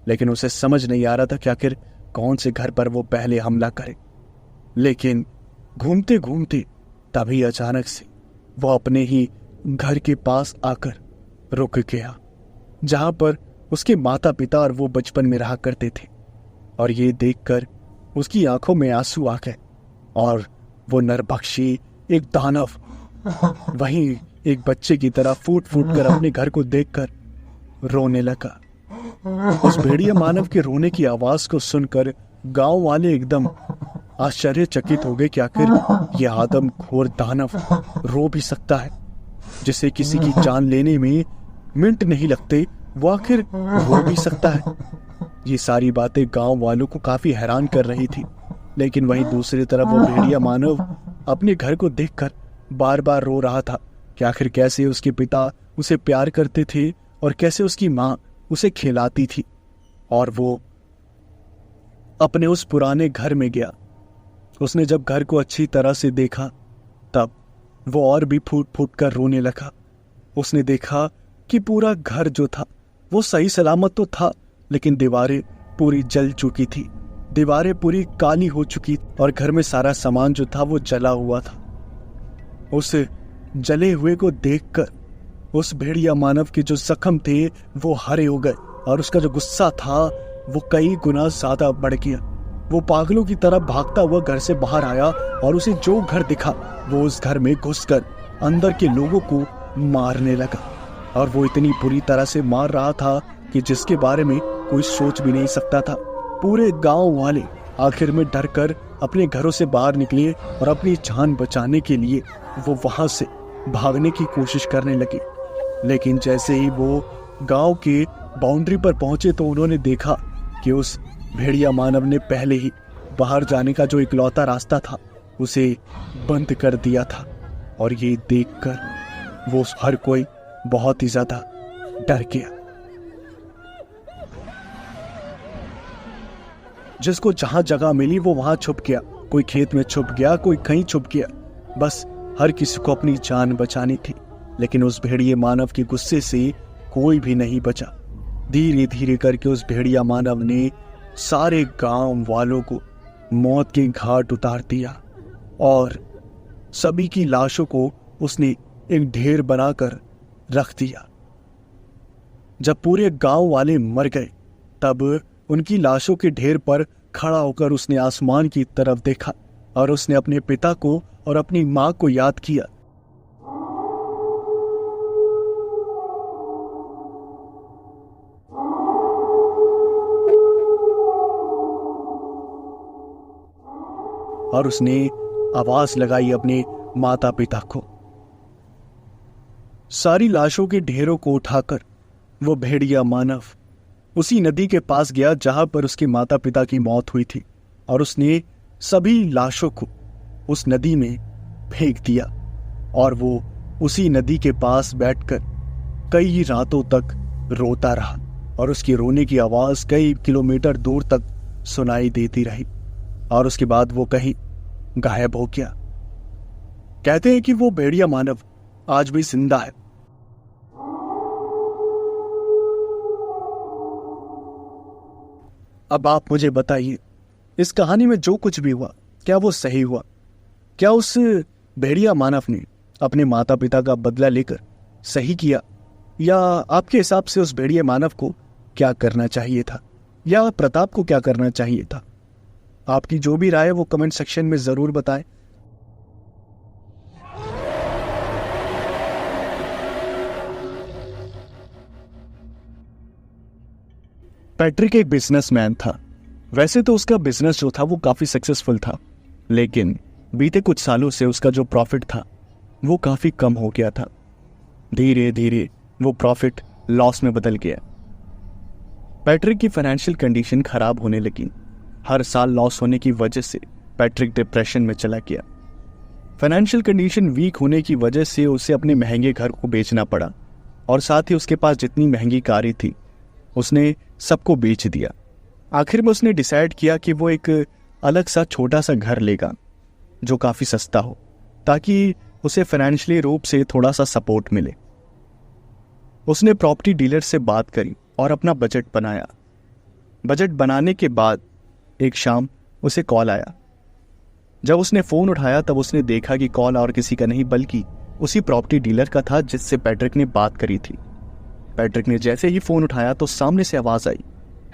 लेकिन उसे समझ नहीं आ रहा था कि आखिर कौन से घर पर वो पहले हमला करे। लेकिन घूमते घूमते तभी अचानक से वो अपने ही घर के पास आकर रुक गया, जहां पर उसके माता पिता और वो बचपन में रहा करते थे। और ये देखकर उसकी आंखों में आंसू आ गए और वो नरभक्षी एक दानव वहीं एक बच्चे की तरह फूट फूट कर अपने घर को देखकर रोने लगा। उस भेड़िया मानव के रोने की आवाज को सुनकर गांव वाले एकदम आश्चर्यचकित हो गए कि आखिर ये आदमखोर दानव रो भी सकता है, जिसे किसी की जान लेने में मिनट नहीं लगते, वो आखिर रो भी सकता है। ये सारी बातें गांव वालों को काफी हैरान कर रही थी। लेकिन वहीं दूसरी तरफ वो भेड़िया मानव अपने घर को देखकर बार बार रो रहा था कि आखिर कैसे उसके पिता उसे प्यार करते थे और कैसे उसकी माँ उसे खिलाती थी। और वो अपने उस पुराने घर में गया। उसने जब घर को अच्छी तरह से देखा तब वो और भी फूट फूट कर रोने लगा। उसने देखा कि पूरा घर जो था वो सही सलामत तो था, लेकिन दीवारें पूरी जल चुकी थी, दीवारें पूरी काली हो चुकी और घर में सारा सामान जो था वो जला हुआ था। उस जले हुए को देखकर उस भेड़िया मानव के जो जख्म थे वो हरे हो गए और उसका जो गुस्सा था वो कई गुना ज्यादा बढ़ गया। वो पागलों की तरह भागता हुआ घर से बाहर आया और उसे जो घर दिखा वो उस घर में घुसकर अंदर के लोगों को मारने लगा। और वो इतनी बुरी तरह से मार रहा था कि जिसके बारे में कोई सोच भी नहीं सकता था। पूरे गांव वाले आखिर में डरकर अपने घरों से बाहर निकले और अपनी जान बचाने के लिए वो वहां से भागने की कोशिश करने लगे। लेकिन जैसे ही वो गांव के बाउंड्री पर पहुंचे तो उन्होंने देखा कि उस भेड़िया मानव ने पहले ही बाहर जाने का जो इकलौता रास्ता था उसे बंद कर दिया था। और ये देखकर वो हर कोई बहुत ही ज्यादा डर गया। जिसको जहां जगह मिली वो वहां छुप गया, कोई खेत में छुप गया, कोई कहीं छुप गया। बस हर किसी को अपनी जान बचानी थी। लेकिन उस भेड़िए मानव के गुस्से से कोई भी नहीं बचा। धीरे धीरे करके उस भेड़िया मानव ने सारे गांव वालों को मौत के घाट उतार दिया और सभी की लाशों को उसने एक ढेर बनाकर रख दिया। जब पूरे गांव वाले मर गए तब उनकी लाशों के ढेर पर खड़ा होकर उसने आसमान की तरफ देखा और उसने अपने पिता को और अपनी मां को याद किया। और उसने आवाज लगाई अपने माता पिता को। सारी लाशों के ढेरों को उठाकर वो भेड़िया मानव उसी नदी के पास गया जहां पर उसके माता पिता की मौत हुई थी और उसने सभी लाशों को उस नदी में फेंक दिया और वो उसी नदी के पास बैठकर कई रातों तक रोता रहा और उसकी रोने की आवाज कई किलोमीटर दूर तक सुनाई देती रही और उसके बाद वो कहीं गायब हो गया। कहते हैं कि वो भेड़िया मानव आज भी जिंदा है। अब आप मुझे बताइए, इस कहानी में जो कुछ भी हुआ क्या वो सही हुआ? क्या उस भेड़िया मानव ने अपने माता पिता का बदला लेकर सही किया, या आपके हिसाब से उस भेड़िया मानव को क्या करना चाहिए था, या प्रताप को क्या करना चाहिए था? आपकी जो भी राय है वो कमेंट सेक्शन में जरूर बताएं। पैट्रिक एक बिजनेसमैन था। वैसे तो उसका बिजनेस जो था वो काफी सक्सेसफुल था, लेकिन बीते कुछ सालों से उसका जो प्रॉफिट था वो काफी कम हो गया था। धीरे धीरे वो प्रॉफिट लॉस में बदल गया। पैट्रिक की फाइनेंशियल कंडीशन खराब होने लगी। हर साल लॉस होने की वजह से पैट्रिक डिप्रेशन में चला गया। फाइनेंशियल कंडीशन वीक होने की वजह से उसे अपने महंगे घर को बेचना पड़ा और साथ ही उसके पास जितनी महंगी कारें थी उसने सबको बेच दिया। आखिर में उसने डिसाइड किया कि वो एक अलग सा छोटा सा घर लेगा जो काफी सस्ता हो, ताकि उसे फाइनेंशियली रूप से थोड़ा सा सपोर्ट मिले। उसने प्रॉपर्टी डीलर से बात करी और अपना बजट बनाया। बजट बनाने के बाद एक शाम उसे कॉल आया। जब उसने फोन उठाया तब उसने देखा कि कॉल और किसी का नहीं बल्कि उसी प्रॉपर्टी डीलर का था जिससे पैट्रिक ने बात करी थी। पैट्रिक ने जैसे ही फोन उठाया तो सामने से आवाज आई,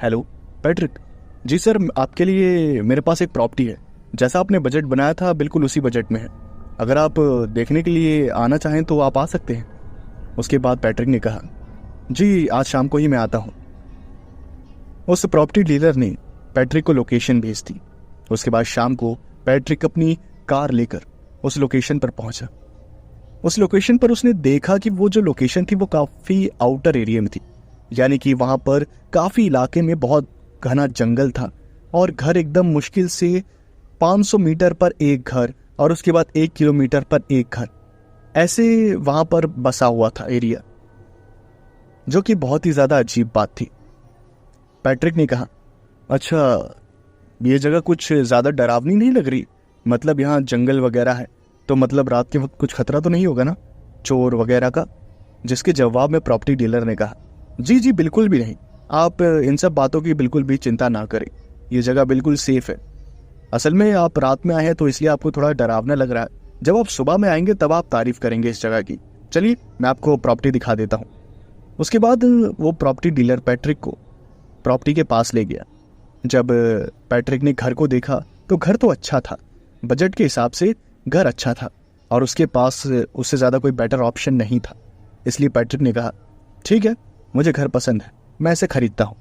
हेलो पैट्रिक जी सर, आपके लिए मेरे पास एक प्रॉपर्टी है, जैसा आपने बजट बनाया था बिल्कुल उसी बजट में है। अगर आप देखने के लिए आना चाहें तो आप आ सकते हैं। उसके बाद पैट्रिक ने कहा, जी आज शाम को ही मैं आता हूं। उस प्रॉपर्टी डीलर ने पैट्रिक को लोकेशन भेज दी। उसके बाद शाम को पैट्रिक अपनी कार लेकर उस लोकेशन पर पहुंचा। उस लोकेशन पर उसने देखा कि वो जो लोकेशन थी वो काफी आउटर एरिया में थी, यानी कि वहां पर काफी इलाके में बहुत घना जंगल था और घर एकदम मुश्किल से 500 मीटर पर एक घर और उसके बाद 1 किलोमीटर पर एक घर, ऐसे वहां पर बसा हुआ था एरिया, जो कि बहुत ही ज्यादा अजीब बात थी। पैट्रिक ने कहा, अच्छा ये जगह कुछ ज्यादा डरावनी नहीं लग रही? मतलब यहाँ जंगल वगैरह है तो मतलब रात के वक्त कुछ खतरा तो नहीं होगा ना, चोर वगैरह का? जिसके जवाब में प्रॉपर्टी डीलर ने कहा, जी जी बिल्कुल भी नहीं, आप इन सब बातों की बिल्कुल भी चिंता ना करें, ये जगह बिल्कुल सेफ है। असल में आप रात में आए हैं तो इसलिए आपको थोड़ा डरावना लग रहा है, जब आप सुबह में आएंगे तब आप तारीफ करेंगे इस जगह की। चलिए मैं आपको प्रॉपर्टी दिखा देता हूँ। उसके बाद वो प्रॉपर्टी डीलर पैट्रिक को प्रॉपर्टी के पास ले गया। जब पैट्रिक ने घर को देखा तो घर तो अच्छा था, बजट के हिसाब से घर अच्छा था और उसके पास उससे ज़्यादा कोई बेटर ऑप्शन नहीं था। इसलिए पैट्रिक ने कहा, ठीक है मुझे घर पसंद है, मैं इसे खरीदता हूँ।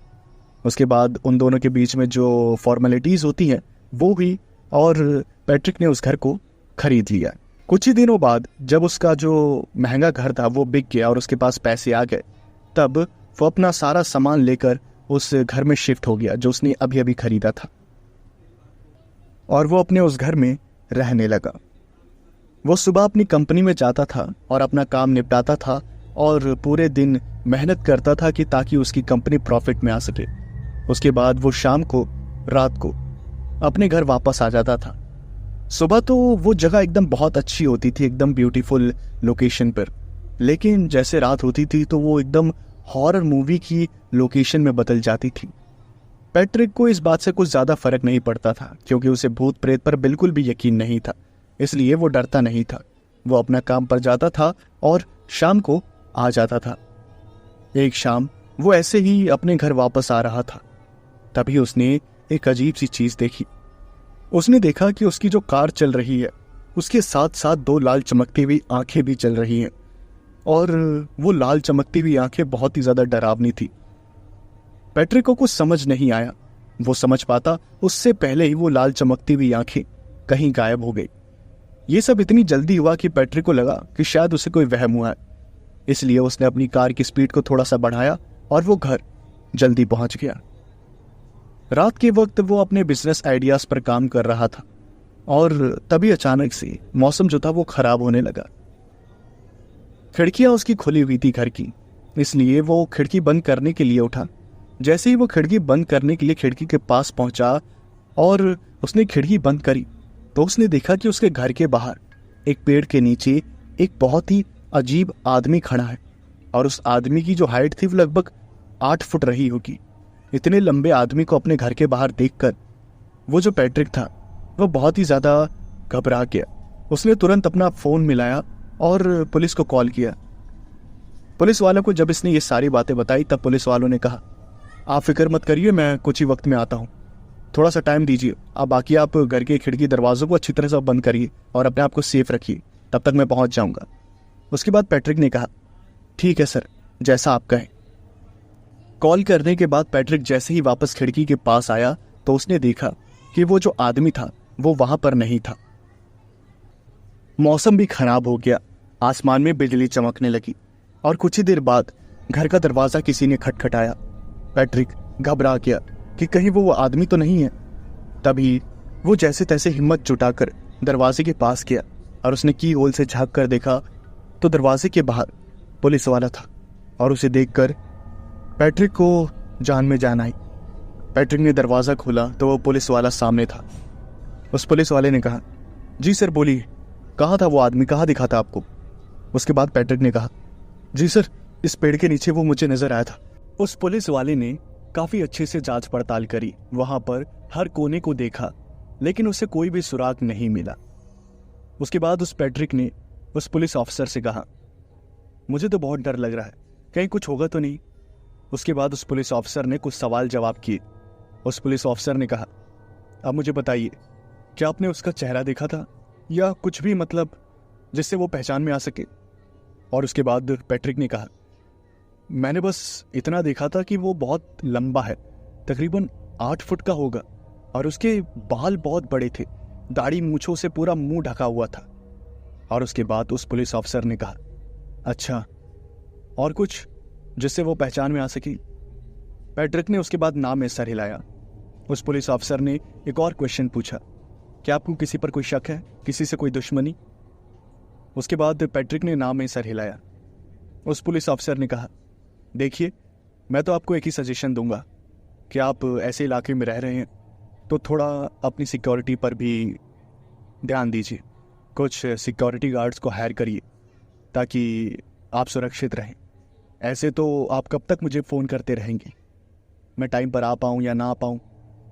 उसके बाद उन दोनों के बीच में जो फॉर्मेलिटीज़ होती हैं वो हुई और पैट्रिक ने उस घर को खरीद लिया। कुछ ही दिनों बाद जब उसका जो महंगा घर था वो बिक गया और उसके पास पैसे आ गए, तब वो अपना सारा सामान लेकर उस घर में शिफ्ट हो गया जो उसने अभी अभी खरीदा था और वो अपने उस घर में रहने लगा। वो सुबह अपनी कंपनी में जाता था और अपना काम निपटाता था और पूरे दिन मेहनत करता था कि ताकि उसकी कंपनी प्रॉफिट में आ सके। उसके बाद वो शाम को रात को अपने घर वापस आ जाता था। सुबह तो वो जगह एकदम बहुत अच्छी होती थी, एकदम ब्यूटीफुल लोकेशन पर, लेकिन जैसे रात होती थी तो वो एकदम हॉरर मूवी की लोकेशन में बदल जाती थी। पैट्रिक को इस बात से कुछ ज़्यादा फर्क नहीं पड़ता था क्योंकि उसे भूत प्रेत पर बिल्कुल भी यकीन नहीं था, इसलिए वो डरता नहीं था। वो अपना काम पर जाता था और शाम को आ जाता था। एक शाम वो ऐसे ही अपने घर वापस आ रहा था, तभी उसने एक अजीब सी चीज देखी। उसने देखा कि उसकी जो कार चल रही है उसके साथ साथ 2 लाल चमकती हुई आंखें भी चल रही हैं और वो लाल चमकती हुई आंखें बहुत ही ज्यादा डरावनी थी। पैट्रिक को कुछ समझ नहीं आया। वो समझ पाता उससे पहले ही वो लाल चमकती हुई आंखें कहीं गायब हो गई। ये सब इतनी जल्दी हुआ कि पैट्रिक को लगा कि शायद उसे कोई वहम हुआ है, इसलिए उसने अपनी कार की स्पीड को थोड़ा सा बढ़ाया और वो घर जल्दी पहुंच गया। रात के वक्त वो अपने बिजनेस आइडियाज पर काम कर रहा था। और तभी अचानक से मौसम जो था वो खराब होने लगा। खिड़कियां उसकी खुली हुई थी घर की, इसलिए वो खिड़की बंद करने के लिए उठा। जैसे ही वो खिड़की बंद करने के लिए खिड़की के पास पहुंचा और उसने खिड़की बंद करी तो उसने देखा कि उसके घर के बाहर एक पेड़ के नीचे एक बहुत ही अजीब आदमी खड़ा है। और उस आदमी की जो हाइट थी वो लगभग 8 फुट रही होगी। इतने लंबे आदमी को अपने घर के बाहर देखकर वो जो पैट्रिक था वो बहुत ही ज्यादा घबरा गया। उसने तुरंत अपना फोन मिलाया और पुलिस को कॉल किया। पुलिस वालों को जब इसने ये सारी बातें बताई तब पुलिस वालों ने कहा, आप फिक्र मत करिए, मैं कुछ ही वक्त में आता हूँ, थोड़ा सा टाइम दीजिए। अब बाकी आप घर के खिड़की दरवाजों को अच्छी तरह से बंद करिए और अपने आप को सेफ रखिए, तब तक मैं पहुंच जाऊंगा। उसके बाद पैट्रिक ने कहा, ठीक है सर, जैसा आप कहें। कॉल करने के बाद पैट्रिक जैसे ही वापस खिड़की के पास आया तो उसने देखा कि वो जो आदमी था वो वहां पर नहीं था। मौसम भी खराब हो गया, आसमान में बिजली चमकने लगी और कुछ ही देर बाद घर का दरवाजा किसी ने खटखटाया। पैट्रिक घबरा गया कि कहीं वो आदमी तो नहीं है। तभी वो जैसे तैसे हिम्मत जुटाकर दरवाजे के पास गया और उसने की होल से झांक कर देखा तो दरवाजे के बाहर पुलिस वाला था और उसे देखकर पैट्रिक को जान में जान आई। पैट्रिक ने दरवाजा खोला तो वो पुलिस वाला सामने था। उस पुलिस वाले ने कहा, जी सर बोलिए, कहाँ था वो आदमी, कहाँ दिखा था आपको? उसके बाद पैट्रिक ने कहा, जी सर, इस पेड़ के नीचे वो मुझे नजर आया था। उस पुलिस वाले ने काफी अच्छे से जांच पड़ताल करी, वहां पर हर कोने को देखा, लेकिन उसे कोई भी सुराग नहीं मिला। उसके बाद उस पैट्रिक ने उस पुलिस ऑफिसर से कहा, मुझे तो बहुत डर लग रहा है, कहीं कुछ होगा तो नहीं। उसके बाद उस पुलिस ऑफिसर ने कुछ सवाल जवाब किए। उस पुलिस ऑफिसर ने कहा, अब मुझे बताइए, क्या आपने उसका चेहरा देखा था या कुछ भी, मतलब जिससे वो पहचान में आ सके? और उसके बाद पैट्रिक ने कहा, मैंने बस इतना देखा था कि वो बहुत लंबा है, तकरीबन 8 फुट का होगा और उसके बाल बहुत बड़े थे, दाढ़ी मूंछों से पूरा मुंह ढका हुआ था। और उसके बाद उस पुलिस ऑफिसर ने कहा, अच्छा, और कुछ जिससे वो पहचान में आ सके? पैट्रिक ने उसके बाद नाम में सर हिलाया। उस पुलिस ऑफिसर ने एक और क्वेश्चन पूछा, क्या आपको किसी पर कोई शक है, किसी से कोई दुश्मनी? उसके बाद पैट्रिक ने नाम में सर हिलाया। उस पुलिस ऑफिसर ने कहा, देखिए, मैं तो आपको एक ही सजेशन दूंगा कि आप ऐसे इलाके में रह रहे हैं तो थोड़ा अपनी सिक्योरिटी पर भी ध्यान दीजिए। कुछ सिक्योरिटी गार्ड्स को हायर करिए ताकि आप सुरक्षित रहें। ऐसे तो आप कब तक मुझे फ़ोन करते रहेंगे, मैं टाइम पर आ पाऊँ या ना आ पाऊँ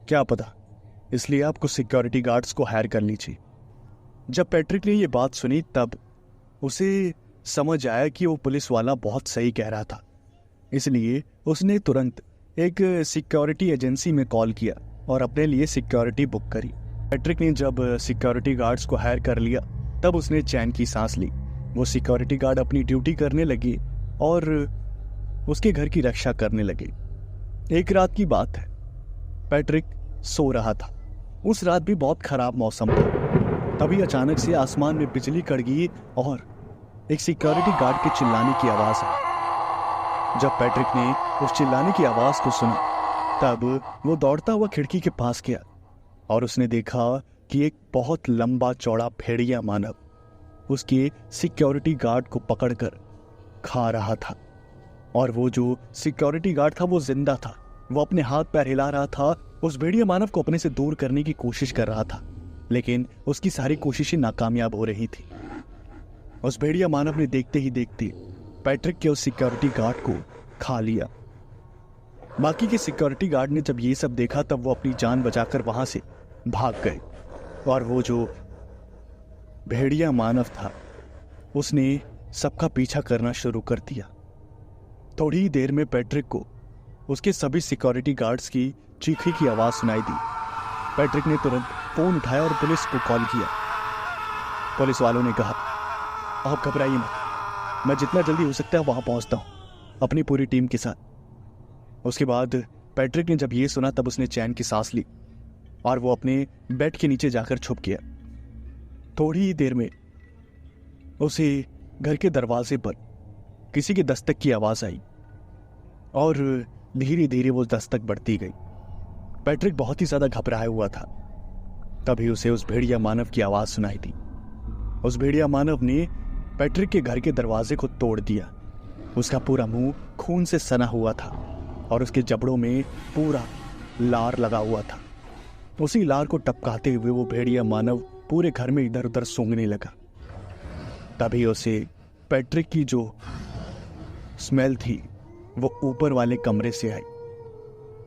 क्या पता, इसलिए आप कुछ सिक्योरिटी गार्ड्स को हायर कर लीजिए। जब पैट्रिक ने ये बात सुनी तब उसे समझ आया कि वो पुलिस वाला बहुत सही कह रहा था, इसलिए उसने तुरंत एक सिक्योरिटी एजेंसी में कॉल किया और अपने लिए सिक्योरिटी बुक करी। पैट्रिक ने जब सिक्योरिटी गार्ड्स को हायर कर लिया तब उसने चैन की सांस ली। वो सिक्योरिटी गार्ड अपनी ड्यूटी करने लगे और उसके घर की रक्षा करने लगे। एक रात की बात है, पैट्रिक सो रहा था। उस रात भी बहुत खराब मौसम था। तभी अचानक से आसमान में बिजली कड़की और एक सिक्योरिटी गार्ड के चिल्लाने की आवाज आई। जब पैट्रिक ने उस चिल्लाने की आवाज को सुना तब वो दौड़ता हुआ खिड़की के पास गया और उसने देखा कि एक बहुत लंबा चौड़ा भेड़िया मानव उसके सिक्योरिटी गार्ड को पकड़कर खा रहा था। और वो जो सिक्योरिटी गार्ड था वो जिंदा था, वो अपने हाथ पैर हिला रहा था, उस भेड़िया मानव को अपने से दूर करने की कोशिश कर रहा था, लेकिन उसकी सारी कोशिशें नाकामयाब हो रही थी। उस भेड़िया मानव ने देखते ही देखते पैट्रिक के उस सिक्योरिटी गार्ड को खा लिया। बाकी के सिक्योरिटी गार्ड ने जब ये सब देखा तब वो अपनी जान बचाकर वहां से भाग गए और वो जो भेड़िया मानव था उसने सबका पीछा करना शुरू कर दिया। थोड़ी ही देर में पैट्रिक को उसके सभी सिक्योरिटी गार्ड्स की चीखने की आवाज सुनाई दी। पैट्रिक ने तुरंत फोन उठाया और पुलिस को कॉल किया। पुलिस वालों ने कहा, आप घबराइए मत, मैं जितना जल्दी हो सकता है वहां पहुंचता हूं अपनी पूरी टीम के साथ। उसके बाद पैट्रिक ने जब ये सुना तब उसने चैन की सांस ली और वो अपने बेड के नीचे जाकर छुप गया। थोड़ी ही देर में उसे घर के दरवाजे पर किसी के दस्तक की आवाज आई और धीरे धीरे वो दस्तक बढ़ती गई। पैट्रिक बहुत ही ज्यादा घबराया हुआ था। तभी उसे उस भेड़िया मानव की आवाज सुनाई दी। उस भेड़िया मानव ने पैट्रिक के घर के दरवाजे को तोड़ दिया। उसका पूरा मुंह खून से सना हुआ था और उसके जबड़ों में पूरा लार लगा हुआ था। उसी लार को टपकाते हुए वो भेड़िया मानव पूरे घर में इधर उधर सूंघने लगा। तभी उसे पैट्रिक की जो स्मेल थी वो ऊपर वाले कमरे से आई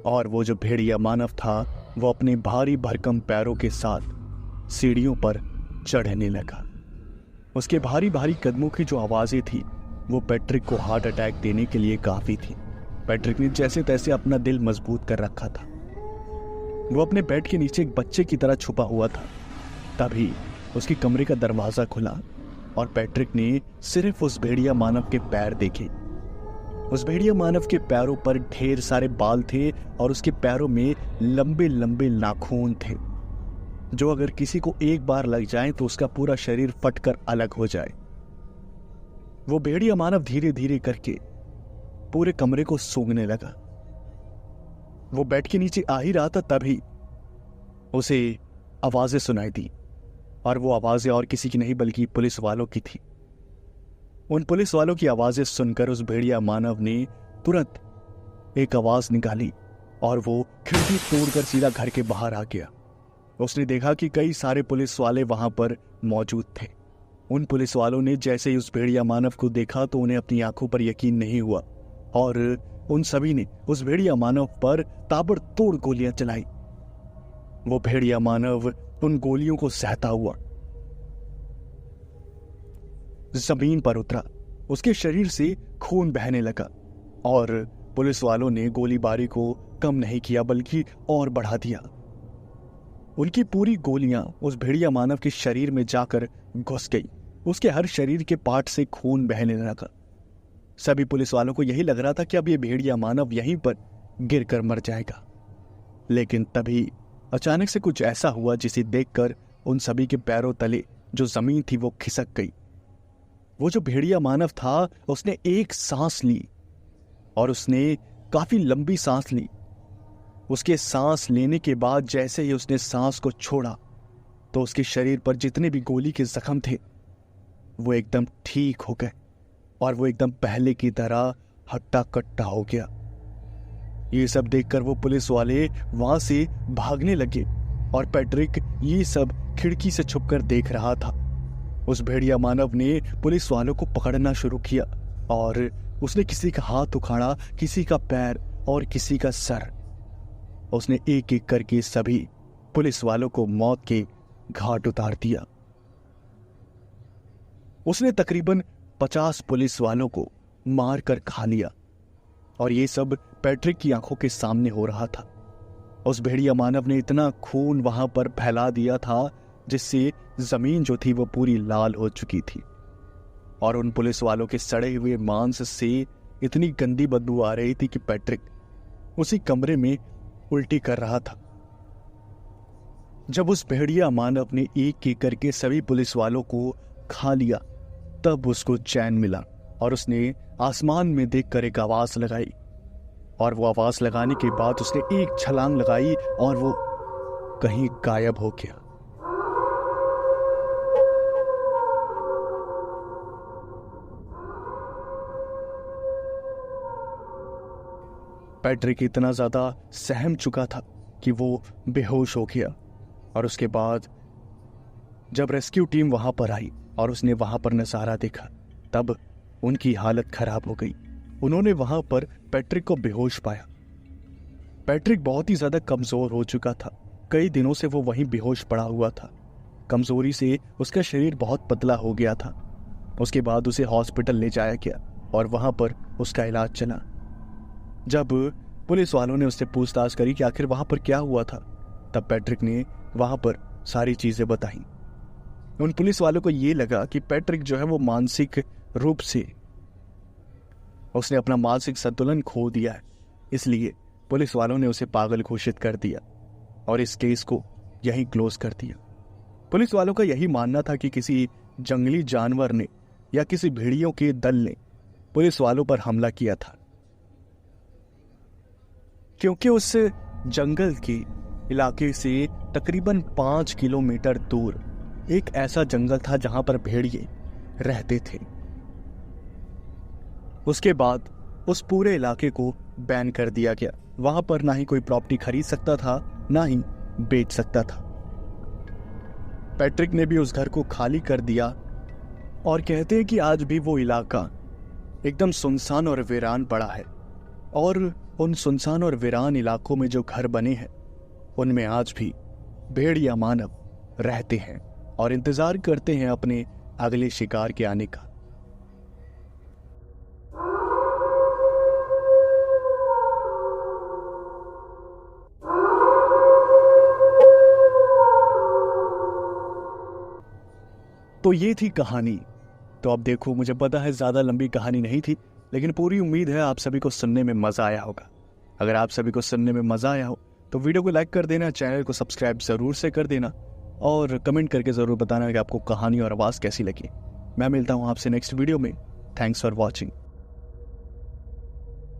और वो जो भेड़िया मानव था वो अपने भारी भरकम पैरों के साथ सीढ़ियों पर चढ़ने लगा। उसके भारी भारी कदमों की जो आवाजें थी वो पैट्रिक को हार्ट अटैक देने के लिए काफी थी। पैट्रिक ने जैसे तैसे अपना दिल मजबूत कर रखा था। वो अपने बेड के नीचे एक बच्चे की तरह छुपा हुआ था। तभी उसके कमरे का दरवाजा खुला और पैट्रिक ने सिर्फ उस भेड़िया मानव के पैर देखे। उस भेड़िया मानव के पैरों पर ढेर सारे बाल थे और उसके पैरों में लंबे लंबे नाखून थे जो अगर किसी को एक बार लग जाए तो उसका पूरा शरीर फटकर अलग हो जाए। वो भेड़िया मानव धीरे धीरे करके पूरे कमरे को सूंघने लगा। वो बेड के नीचे आ ही रहा था तभी उसे आवाजें सुनाई दी और वो आवाजें और किसी की नहीं बल्कि पुलिस वालों की थी। उन पुलिस वालों की आवाजें सुनकर उस भेड़िया मानव ने तुरंत एक आवाज निकाली और वो खिड़की तोड़कर सीधा घर के बाहर आ गया। उसने देखा कि कई सारे पुलिस वाले वहां पर मौजूद थे। उन पुलिस वालों ने जैसे ही उस भेड़िया मानव को देखा तो उन्हें अपनी आंखों पर यकीन नहीं हुआ और उन सभी ने उस भेड़िया मानव पर ताबड़तोड़ गोलियां चलाई। वो भेड़िया मानव उन गोलियों को सहता हुआ जमीन पर उतरा। उसके शरीर से खून बहने लगा और पुलिस वालों ने गोलीबारी को कम नहीं किया बल्कि और बढ़ा दिया। उनकी पूरी गोलियां उस भेड़िया मानव के शरीर में जाकर घुस गई। उसके हर शरीर के पार्ट से खून बहने लगा। सभी पुलिस वालों को यही लग रहा था कि अब ये भेड़िया मानव यहीं पर गिरकर मर जाएगा। लेकिन तभी अचानक से कुछ ऐसा हुआ जिसे देखकर उन सभी के पैरों तले जो जमीन थी वो खिसक गई। वो जो भेड़िया मानव था उसने एक सांस ली और उसने काफी लंबी सांस ली। उसके सांस लेने के बाद जैसे ही उसने सांस को छोड़ा तो उसके शरीर पर जितने भी गोली के जख्म थे वो एकदम ठीक हो गए और वो एकदम पहले की तरह हट्टा कट्टा हो गया। ये सब देखकर वो पुलिस वाले वहां से भागने लगे और पैट्रिक ये सब खिड़की से छुपकर देख रहा था। उस भेड़िया मानव ने पुलिस वालों को पकड़ना शुरू किया और उसने किसी का हाथ उखाड़ा, किसी का पैर और किसी का सर। उसने एक एक करके सभी पुलिस वालों को मौत के घाट उतार दिया। उसने तकरीबन 50 पुलिस वालों को मार कर खा लिया और ये सब पैट्रिक की आंखों के सामने हो रहा था। उस भेड़िया मानव ने इतना खून वहां पर फैला दिया था जिससे जमीन जो थी वो पूरी लाल हो चुकी थी और उन पुलिस वालों के सड़े हुए मांस से इतनी गंदी बदबू आ रही थी कि पैट्रिक उसी कमरे में उल्टी कर रहा था। जब उस भेड़िया मानव ने एक एक करके सभी पुलिस वालों को खा लिया तब उसको चैन मिला और उसने आसमान में देखकर एक आवाज लगाई और वो आवाज लगाने के बाद उसने एक छलांग लगाई और वो कहीं गायब हो गया। पैट्रिक इतना ज्यादा सहम चुका था कि वो बेहोश हो गया और उसके बाद जब रेस्क्यू टीम वहां पर आई और उसने वहां पर नजारा देखा तब उनकी हालत खराब हो गई। उन्होंने वहां पर पैट्रिक को बेहोश पाया। पैट्रिक बहुत ही ज्यादा कमजोर हो चुका था। कई दिनों से वो वहीं बेहोश पड़ा हुआ था। कमजोरी से उसका शरीर बहुत पतला हो गया था। उसके बाद उसे हॉस्पिटल ले जाया गया और वहां पर उसका इलाज चला। जब पुलिस वालों ने उससे पूछताछ करी कि आखिर वहां पर क्या हुआ था तब पैट्रिक ने वहां पर सारी चीजें बताई। उन पुलिस वालों को यह लगा कि पैट्रिक जो है वो मानसिक रूप से उसने अपना मानसिक संतुलन खो दिया है, इसलिए पुलिस वालों ने उसे पागल घोषित कर दिया और इस केस को यहीं क्लोज कर दिया। पुलिस वालों का यही मानना था कि किसी जंगली जानवर ने या किसी भेड़ियों के दल ने पुलिस वालों पर हमला किया था, क्योंकि उस जंगल के इलाके से तकरीबन 5 किलोमीटर दूर एक ऐसा जंगल था जहां पर भेड़िए रहते थे। उसके बाद उस पूरे इलाके को बैन कर दिया गया। वहां पर ना ही कोई प्रॉपर्टी खरीद सकता था, ना ही बेच सकता था। पैट्रिक ने भी उस घर को खाली कर दिया और कहते हैं कि आज भी वो इलाका एकदम सुनसान और वीरान पड़ा है। और उन सुनसान और वीरान इलाकों में जो घर बने हैं उनमें आज भी भेड़िया मानव रहते हैं और इंतजार करते हैं अपने अगले शिकार के आने का। तो ये थी कहानी। तो अब देखो, मुझे पता है ज्यादा लंबी कहानी नहीं थी, लेकिन पूरी उम्मीद है आप सभी को सुनने में मजा आया होगा। अगर आप सभी को सुनने में मजा आया हो तो वीडियो को लाइक कर देना, चैनल को सब्सक्राइब जरूर से कर देना और कमेंट करके जरूर बताना कि आपको कहानी और आवाज कैसी लगी। मैं मिलता हूं आपसे नेक्स्ट वीडियो में। Thanks for watching.